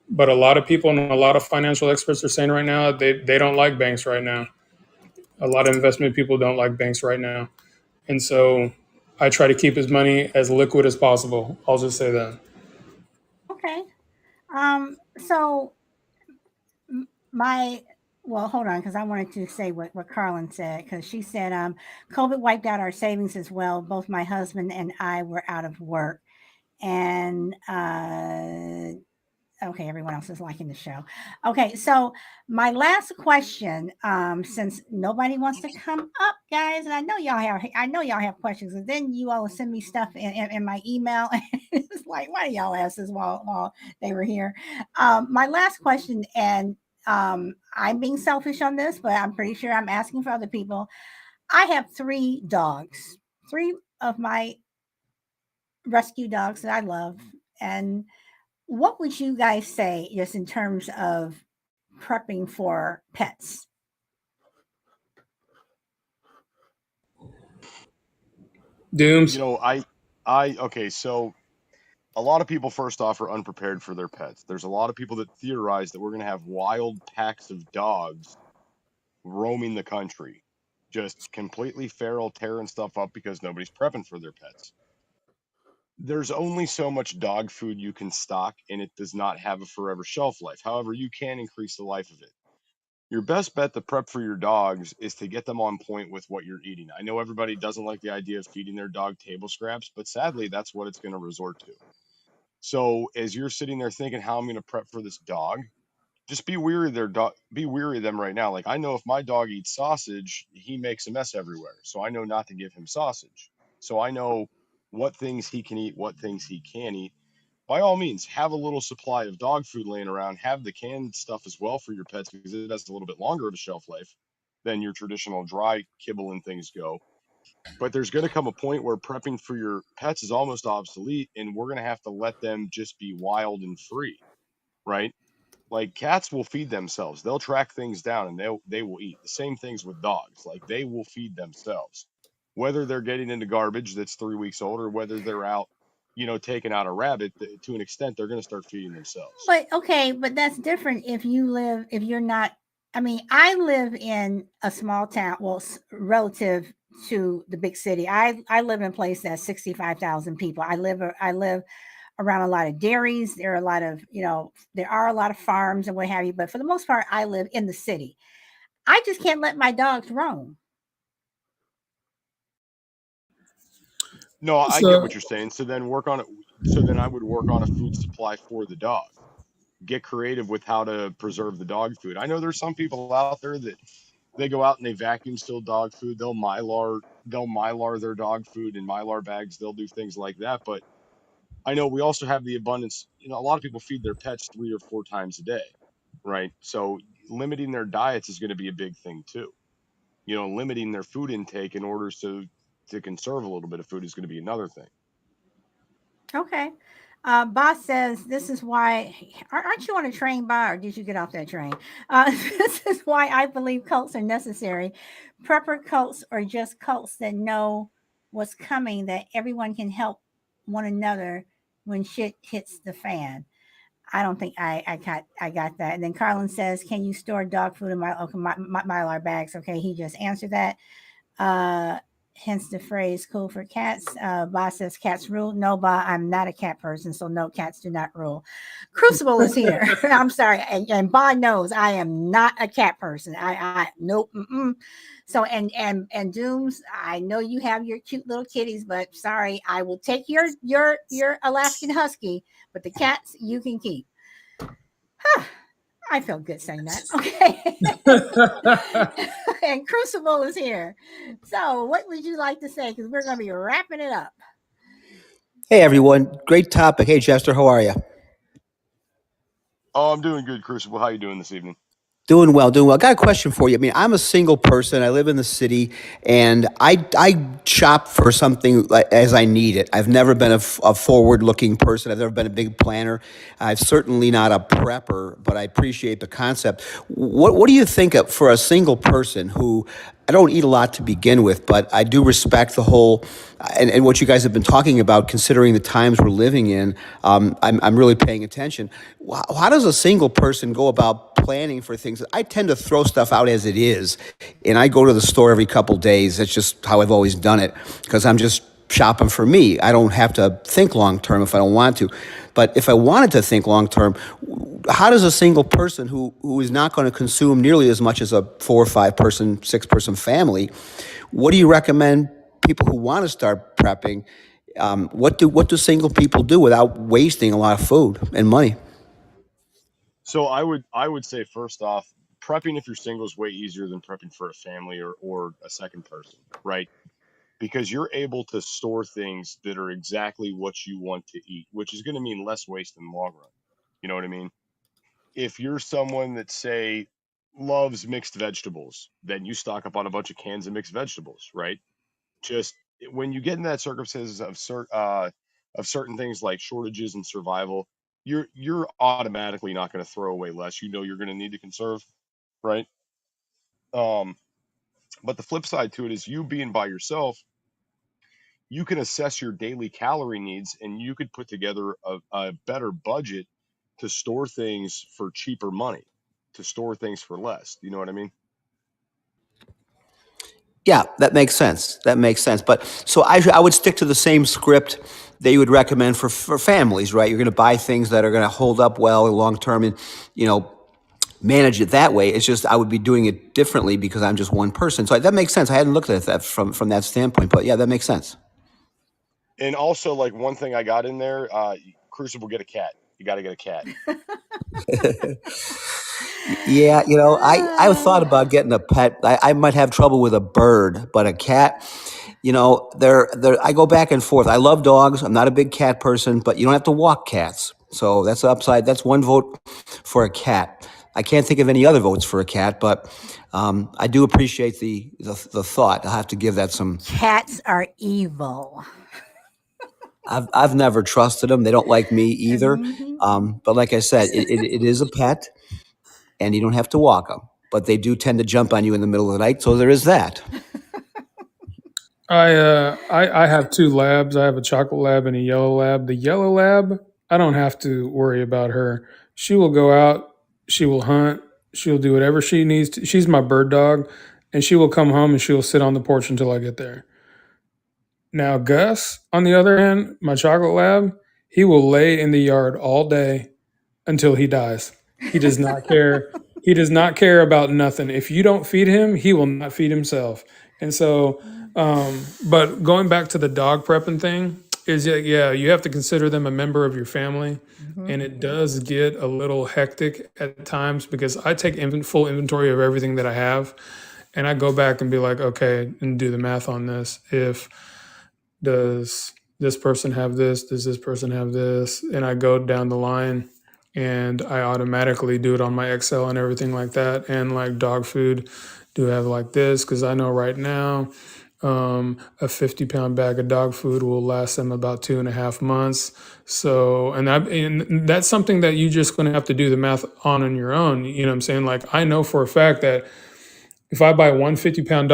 but a lot of people and a lot of financial experts are saying right now they don't like banks right now. A lot of investment people don't like banks right now. And so I try to keep his money as liquid as possible. I'll just say that. Okay. So my well, hold on, because I wanted to say what Carlin said, because she said COVID wiped out our savings as well. Both my husband and I were out of work. And okay, everyone else is liking the show. Okay, so my last question, since nobody wants to come up, guys, and I know y'all have questions, and then you all will send me stuff in my email. It's like, why do y'all ask this while they were here? My last question, and I'm being selfish on this, but I'm pretty sure I'm asking for other people. I have 3 dogs, 3 of my rescue dogs that I love, and what would you guys say just in terms of prepping for pets? Dooms. You know, okay, so a lot of people first off are unprepared for their pets. There's a lot of people that theorize that we're going to have wild packs of dogs roaming the country, just completely feral, tearing stuff up because nobody's prepping for their pets. There's only so much dog food you can stock, and it does not have a forever shelf life. However, you can increase the life of it. Your best bet to prep for your dogs is to get them on point with what you're eating. I know everybody doesn't like the idea of feeding their dog table scraps, but sadly, that's what it's going to resort to. So, as you're sitting there thinking, how I'm going to prep for this dog, just be weary of their dog. Be weary of them right now. Like, I know if my dog eats sausage, he makes a mess everywhere. So I know not to give him sausage. So I know what things he can eat, what things he can't eat. By all means, have a little supply of dog food laying around. Have the canned stuff as well for your pets because it has a little bit longer of a shelf life than your traditional dry kibble and things go. But there's going to come a point where prepping for your pets is almost obsolete, and we're going to have to let them just be wild and free, right? Like cats will feed themselves. They'll track things down and they will eat. The same things with dogs. Like they will feed themselves. Whether they're getting into garbage that's 3 weeks old or whether they're out, taking out a rabbit, to an extent, they're going to start feeding themselves. But okay, but that's different if you're not. I mean, I live in a small town, well, relative to the big city. I live in a place that's 65,000 people. I live around a lot of dairies. There are a lot of, there are a lot of farms and what have you. But for the most part, I live in the city. I just can't let my dogs roam. No, I get what So you're saying. So then work on it. So then I would work on a food supply for the dog. Get creative with how to preserve the dog food. I know there's some people out there that they go out and they vacuum seal dog food. They'll mylar their dog food in mylar bags. They'll do things like that. But I know we also have the abundance. A lot of people feed their pets 3 or 4 times a day, right? So limiting their diets is going to be a big thing too. Limiting their food intake in order to conserve a little bit of food is going to be another thing. Okay. Boss says this is why. Aren't you on a train, Boss, or did you get off that train? This is why I believe cults are necessary. Prepper cults are just cults that know what's coming, that everyone can help one another when shit hits the fan. I don't think I got that. And then Carlin says, "Can you store dog food in my Mylar bags?" Okay, he just answered that. Uh, hence the phrase "cool for cats." Ba says cats rule. No, Ba, I'm not a cat person, so no, cats do not rule. Crucible is here. I'm sorry, and Ba knows I am not a cat person. I nope. Mm-mm. So and Dooms, I know you have your cute little kitties, but sorry, I will take your Alaskan Husky, but the cats you can keep. I feel good saying that. Okay. And Crucible is here. So, what would you like to say? Because we're going to be wrapping it up. Hey everyone, great topic. Hey Jester, how are you? Oh, I'm doing good, Crucible. How you doing this evening? Doing well, doing well. Got a question for you. I mean, I'm a single person. I live in the city, and I shop for something as I need it. I've never been a forward-looking person. I've never been a big planner. I'm certainly not a prepper, but I appreciate the concept. What do you think of for a single person who I don't eat a lot to begin with, but I do respect the whole and what you guys have been talking about, considering the times we're living in. I'm really paying attention. How does a single person go about planning for things? I tend to throw stuff out as it is, and I go to the store every couple days. That's just how I've always done it because I'm just shopping for me. I don't have to think long term if I don't want to. But if I wanted to think long term, how does a single person who is not going to consume nearly as much as a 4 or 5 person, 6 person family, what do you recommend people who want to start prepping? What do single people do without wasting a lot of food and money? So I would say first off, prepping if you're single is way easier than prepping for a family or a second person, right? Because you're able to store things that are exactly what you want to eat, which is going to mean less waste in the long run. You know what I mean? If you're someone that say loves mixed vegetables, then you stock up on a bunch of cans of mixed vegetables, right? Just when you get in that circumstances of certain things like shortages and survival, you're automatically not going to throw away less. You know you're going to need to conserve, right? Um, but the flip side to it is you being by yourself, you can assess your daily calorie needs and you could put together a better budget to store things for cheaper money, to store things for less. You know what I mean? Yeah, that makes sense. That makes sense. But so I would stick to the same script that you would recommend for families, right? You're going to buy things that are going to hold up well long term, and you know manage it that way. It's just I would be doing it differently because I'm just one person. So that makes sense. I hadn't looked at that from that standpoint, but yeah, that makes sense. And also, like one thing I got in there, Crucible, get a cat. You got to get a cat. Yeah, I thought about getting a pet. I might have trouble with a bird, but a cat, they're I go back and forth. I love dogs. I'm not a big cat person, but you don't have to walk cats. So that's the upside. That's one vote for a cat. I can't think of any other votes for a cat, but I do appreciate the thought. I'll have to give that some. Cats are evil. I've never trusted them. They don't like me either. Mhm. But like I said, it is a pet, and you don't have to walk them. But they do tend to jump on you in the middle of the night, so there is that. I have 2 labs. I have a chocolate lab and a yellow lab. The yellow lab, I don't have to worry about her. She will go out, she will hunt, she'll do whatever she needs to. She's my bird dog, and she will come home and she'll sit on the porch until I get there. Now, Gus, on the other hand, my chocolate lab, he will lay in the yard all day until he dies. He does not care. He does not care about nothing. If you don't feed him, he will not feed himself. And so, but going back to the dog prepping thing, is yeah, you have to consider them a member of your family. And it does get a little hectic at times because I take full inventory of everything that I have. And I go back and be like, okay, and do the math on this. If does this person have this? Does this person have this? And I go down the line and I automatically do it on my Excel and everything like that. And like dog food, do have like this because I know right now a 50-pound bag of dog food will last them about 2.5 months. So, and that's something that you just going to have to do the math on your own. You know what I'm saying? Like I know for a fact that if I buy one 50-pound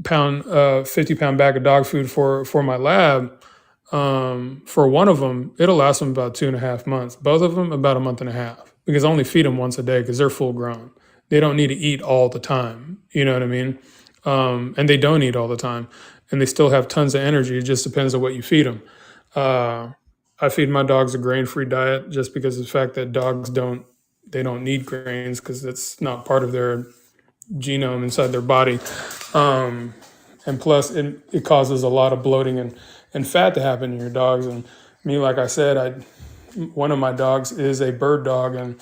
50-pound bag of dog food for my lab, for one of them, it'll last them about 2.5 months. Both of them about a month and a half because I only feed them once a day because they're full grown. They don't need to eat all the time. You know what I mean? And they don't eat all the time. and they still have tons of energy. It just depends on what you feed them. I feed my dogs a grain-free diet just because of the fact that dogs don't need grains because it's not part of their genome inside their body. And plus, it causes a lot of bloating and fat to happen in your dogs. And me, like I said, one of my dogs is a bird dog, and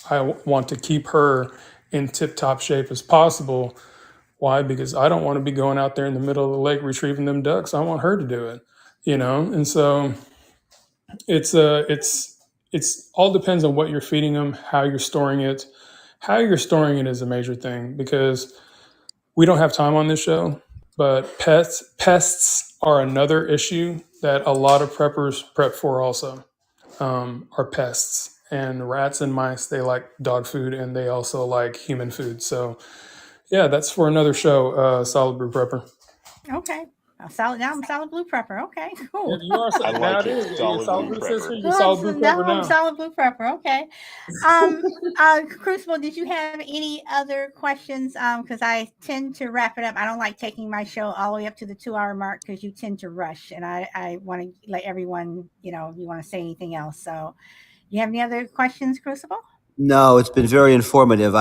I want to keep her in tip-top shape as possible. Why? Because I don't want to be going out there in the middle of the lake retrieving them ducks. I want her to do it, And so it's all depends on what you're feeding them, how you're storing it. How you're storing it is a major thing because we don't have time on this show, but pests are another issue that a lot of preppers prep for also, are pests. And rats and mice, they like dog food and they also like human food. So yeah, that's for another show, Solid Brew Prepper. Okay. I'm solid blue prepper. Okay, cool. Yeah, you are I like nowadays, it. you're Solid blue sister, prepper. you're solid blue Now prepper I'm now. solid blue prepper. Okay. Crucible, did you have any other questions? Because I tend to wrap it up. I don't like taking my show all the way up to the 2-hour mark because you tend to rush, and I want to let everyone, you want to say anything else. So, you have any other questions, Crucible? No, it's been very informative.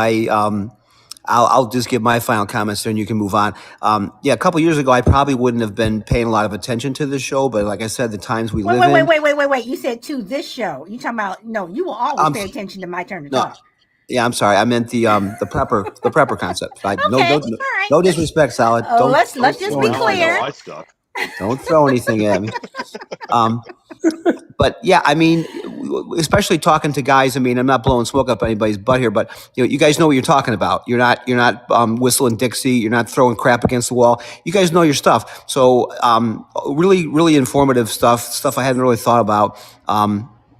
I'll just give my final comments there and you can move on. Yeah, a couple years ago, I probably wouldn't have been paying a lot of attention to this show, but like I said, the times we live in. Wait. You said to this show. You talking about, no, you will always pay attention to My Turn to Talk. Yeah, I'm sorry. I meant the prepper concept. Okay, No right. no disrespect, Solid. Let's just be clear. I stuck. Don't throw anything at me. But yeah, I mean, especially talking to guys. I mean, I'm not blowing smoke up anybody's butt here, but you guys know what you're talking about. You're not whistling Dixie. You're not throwing crap against the wall. You guys know your stuff. So really informative stuff I hadn't really thought about.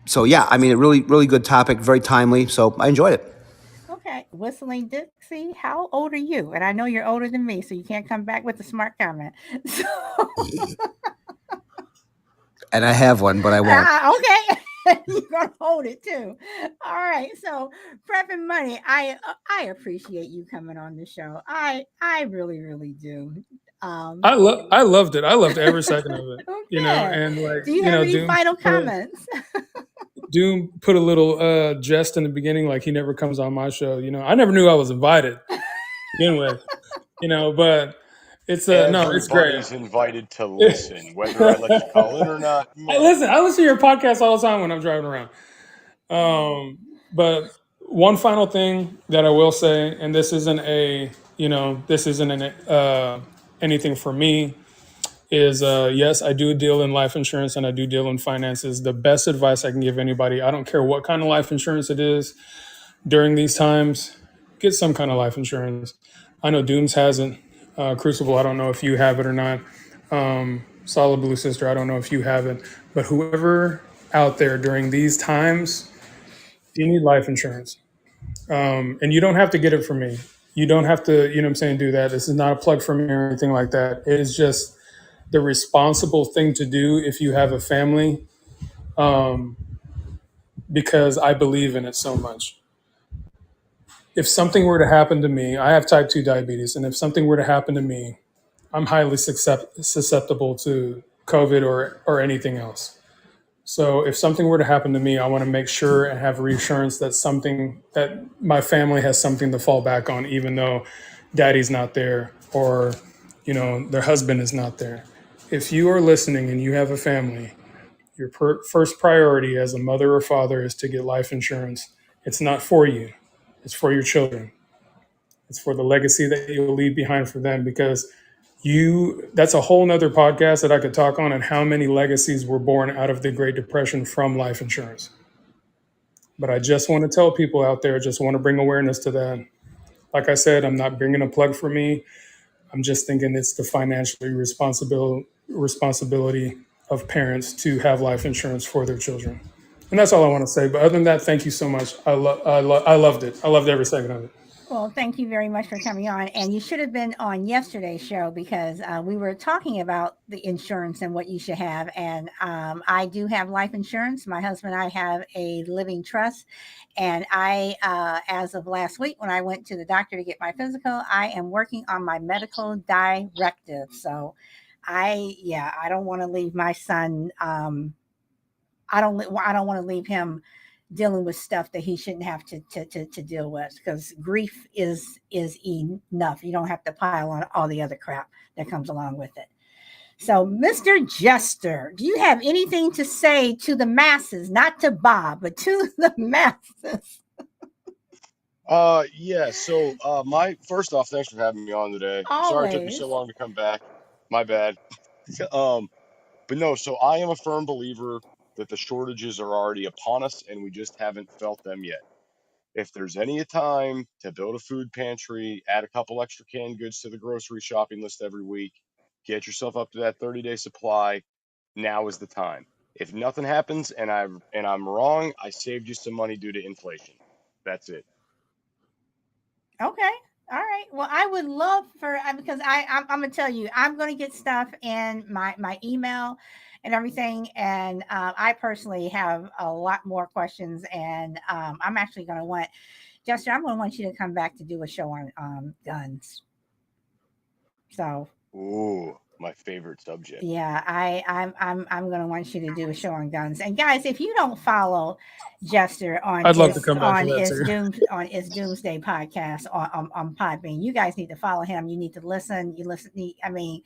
So yeah, I mean, a really good topic, very timely. So I enjoyed it. Okay, whistling Dixie. How old are you? And I know you're older than me, so you can't come back with a smart comment. So. And I have one, but I won't. Okay. You're gonna hold it too. All right. So PrepnMoney, I appreciate you coming on the show. I really do. I loved it. I loved every second of it. Okay. And like, do you have any final comments? Doom put a little jest in the beginning, like he never comes on my show. I never knew I was invited to begin with. But it's no, it's great. Everybody's invited to listen, whether I let you call in or not. I listen to your podcast all the time when I'm driving around. But one final thing that I will say, and this isn't anything for me, is yes, I do deal in life insurance and I do deal in finances. The best advice I can give anybody, I don't care what kind of life insurance it is, during these times, get some kind of life insurance. I know Dooms hasn't. Crucible, I don't know if you have it or not. Solid Blue Sister, I don't know if you have it. But whoever out there during these times, you need life insurance. And you don't have to get it from me. You don't have to, do that. This is not a plug for me or anything like that. It is just the responsible thing to do if you have a family, because I believe in it so much. If something were to happen to me, I have type 2 diabetes, and if something were to happen to me, I'm highly susceptible to COVID or anything else. So if something were to happen to me, I want to make sure and have reassurance that my family has something to fall back on, even though daddy's not there or, their husband is not there. If you are listening and you have a family, your first priority as a mother or father is to get life insurance. It's not for you. It's for your children. It's for the legacy that you'll leave behind for them, because that's a whole nother podcast that I could talk on how many legacies were born out of the Great Depression from life insurance. But I just want to tell people out there, just want to bring awareness to that. Like I said, I'm not bringing a plug for me. I'm just thinking it's the financially responsibility of parents to have life insurance for their children. And that's all I want to say. But other than that, thank you so much. I loved it. I loved every second of it. Well, thank you very much for coming on. And you should have been on yesterday's show, because we were talking about the insurance and what you should have. And I do have life insurance. My husband and I have a living trust. And I, as of last week, when I went to the doctor to get my physical, I am working on my medical directive. So I don't want to leave my son. I don't want to leave him dealing with stuff that he shouldn't have to deal with, because grief is enough. You don't have to pile on all the other crap that comes along with it. So, Mr. Jester, do you have anything to say to the masses, not to Bob, but to the masses? Yeah. So, first off, thanks for having me on today. Sorry it took me Always. so long to come back. My bad. But no. So I am a firm believer that the shortages are already upon us, and we just haven't felt them yet. If there's any time to build a food pantry, add a couple extra canned goods to the grocery shopping list every week, get yourself up to that 30-day supply, now is the time. If nothing happens and I'm wrong, I saved you some money due to inflation. That's it. Okay. All right. Well, I would love for, because I'm gonna tell you, I'm gonna get stuff in my email and everything, and I personally have a lot more questions, and I'm actually gonna want, Jester, I'm gonna want you to come back to do a show on guns. So Ooh, my favorite subject. yeah, I'm gonna want you to do a show on guns. And guys, if you don't follow Jester on I'd love to come back to that too. On his Doomsday podcast on Podbean, you guys need to follow him. You need to listen. I mean,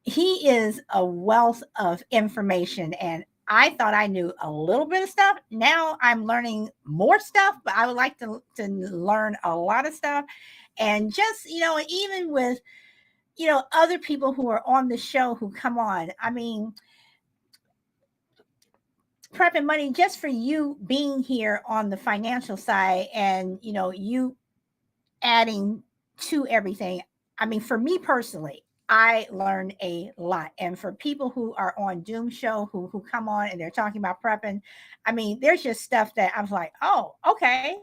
he is a wealth of information, and I thought I knew a little bit of stuff. Now I'm learning more stuff, but I would like to learn a lot of stuff. And just, even with other people who are on the show who come on. I mean, PrepnMoney, just for you being here on the financial side, and you adding to everything. I mean, for me personally, I learned a lot. And for people who are on Doom Show who come on and they're talking about prepping, I mean, there's just stuff that I was like, oh, okay,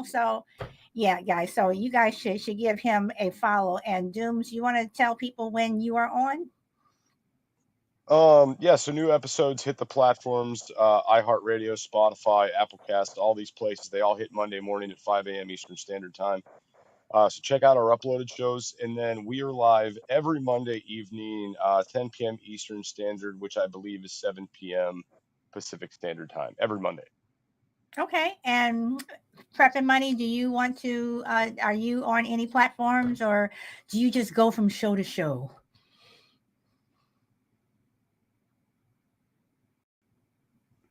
so yeah, guys. So you guys should give him a follow. And Dooms, you want to tell people when you are on? Yeah, so new episodes hit the platforms, iHeartRadio, Spotify, Applecast, all these places. They all hit Monday morning at 5 a.m. Eastern Standard Time. So check out our uploaded shows. And then we are live every Monday evening, 10 p.m. Eastern Standard, which I believe is 7 p.m. Pacific Standard Time, every Monday. Okay. And PrepnMoney, do you want to, are you on any platforms, or do you just go from show to show?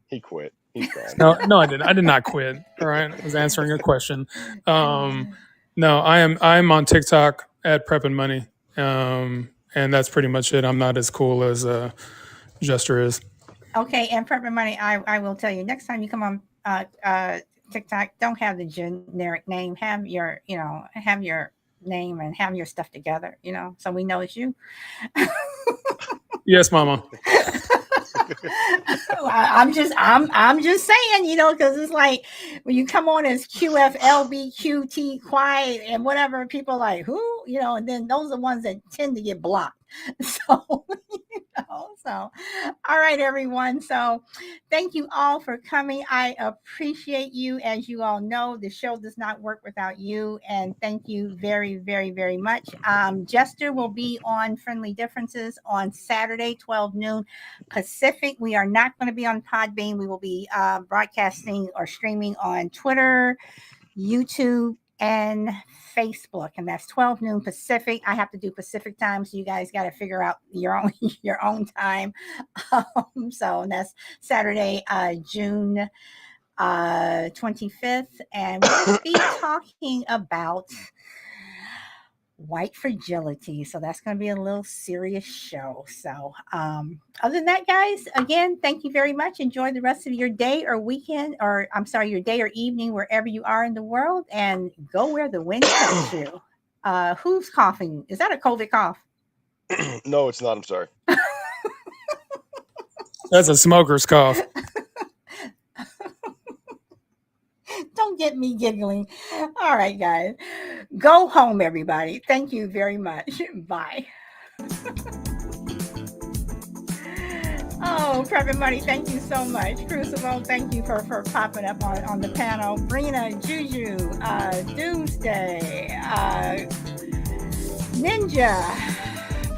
He quit. He's gone. No, I didn't. I did not quit. All right, I was answering a question. No, I'm on TikTok at PrepnMoney, and that's pretty much it. I'm not as cool as Jester is. Okay, and PrepnMoney, I will tell you, next time you come on TikTok, don't have the generic name. Have your name and have your stuff together. So we know it's you. Yes, Mama. I'm just saying, because it's like when you come on as QFLBQT quiet and whatever, people are like, who, and then those are the ones that tend to get blocked. So, so all right, everyone. So thank you all for coming. I appreciate you. As you all know, the show does not work without you. And thank you very, very, very much. Jester will be on Friendly Differences on Saturday, 12 noon Pacific. We are not going to be on Podbean. We will be broadcasting or streaming on Twitter, YouTube, and Facebook, and that's 12 noon Pacific. I have to do Pacific time, so you guys got to figure out your own time. So that's Saturday, June 25th, and we'll be talking about white fragility. So that's going to be a little serious show. So other than that, guys, again, thank you very much. Enjoy the rest of your day or weekend, or I'm sorry, your day or evening, wherever you are in the world, and go where the wind takes you. Who's coughing? Is that a COVID cough? No, it's not. I'm sorry. That's a smoker's cough. Don't get me giggling. All right, guys. Go home, everybody. Thank you very much. Bye. Oh, PrepnMoney, thank you so much. Crucible, thank you for popping up on the panel. Brina, Juju, Doomsday, Ninja,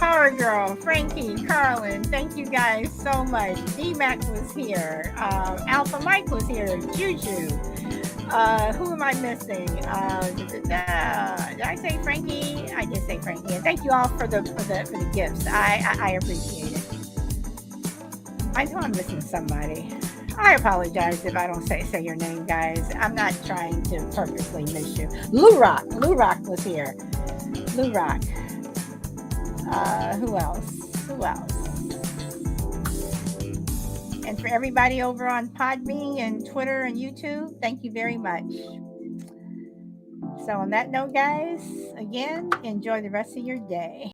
Power Girl, Frankie, Carlin, thank you guys so much. D-Mac was here. Alpha Mike was here. Juju. Who am I missing? Did I say Frankie? I did say Frankie. And thank you all for the gifts. I appreciate it. I know I'm missing somebody. I apologize if I don't say your name, guys. I'm not trying to purposely miss you. Lou Rock was here. Lou Rock. Who else? And for everybody over on Podbean and Twitter and YouTube, thank you very much. So on that note, guys, again, enjoy the rest of your day.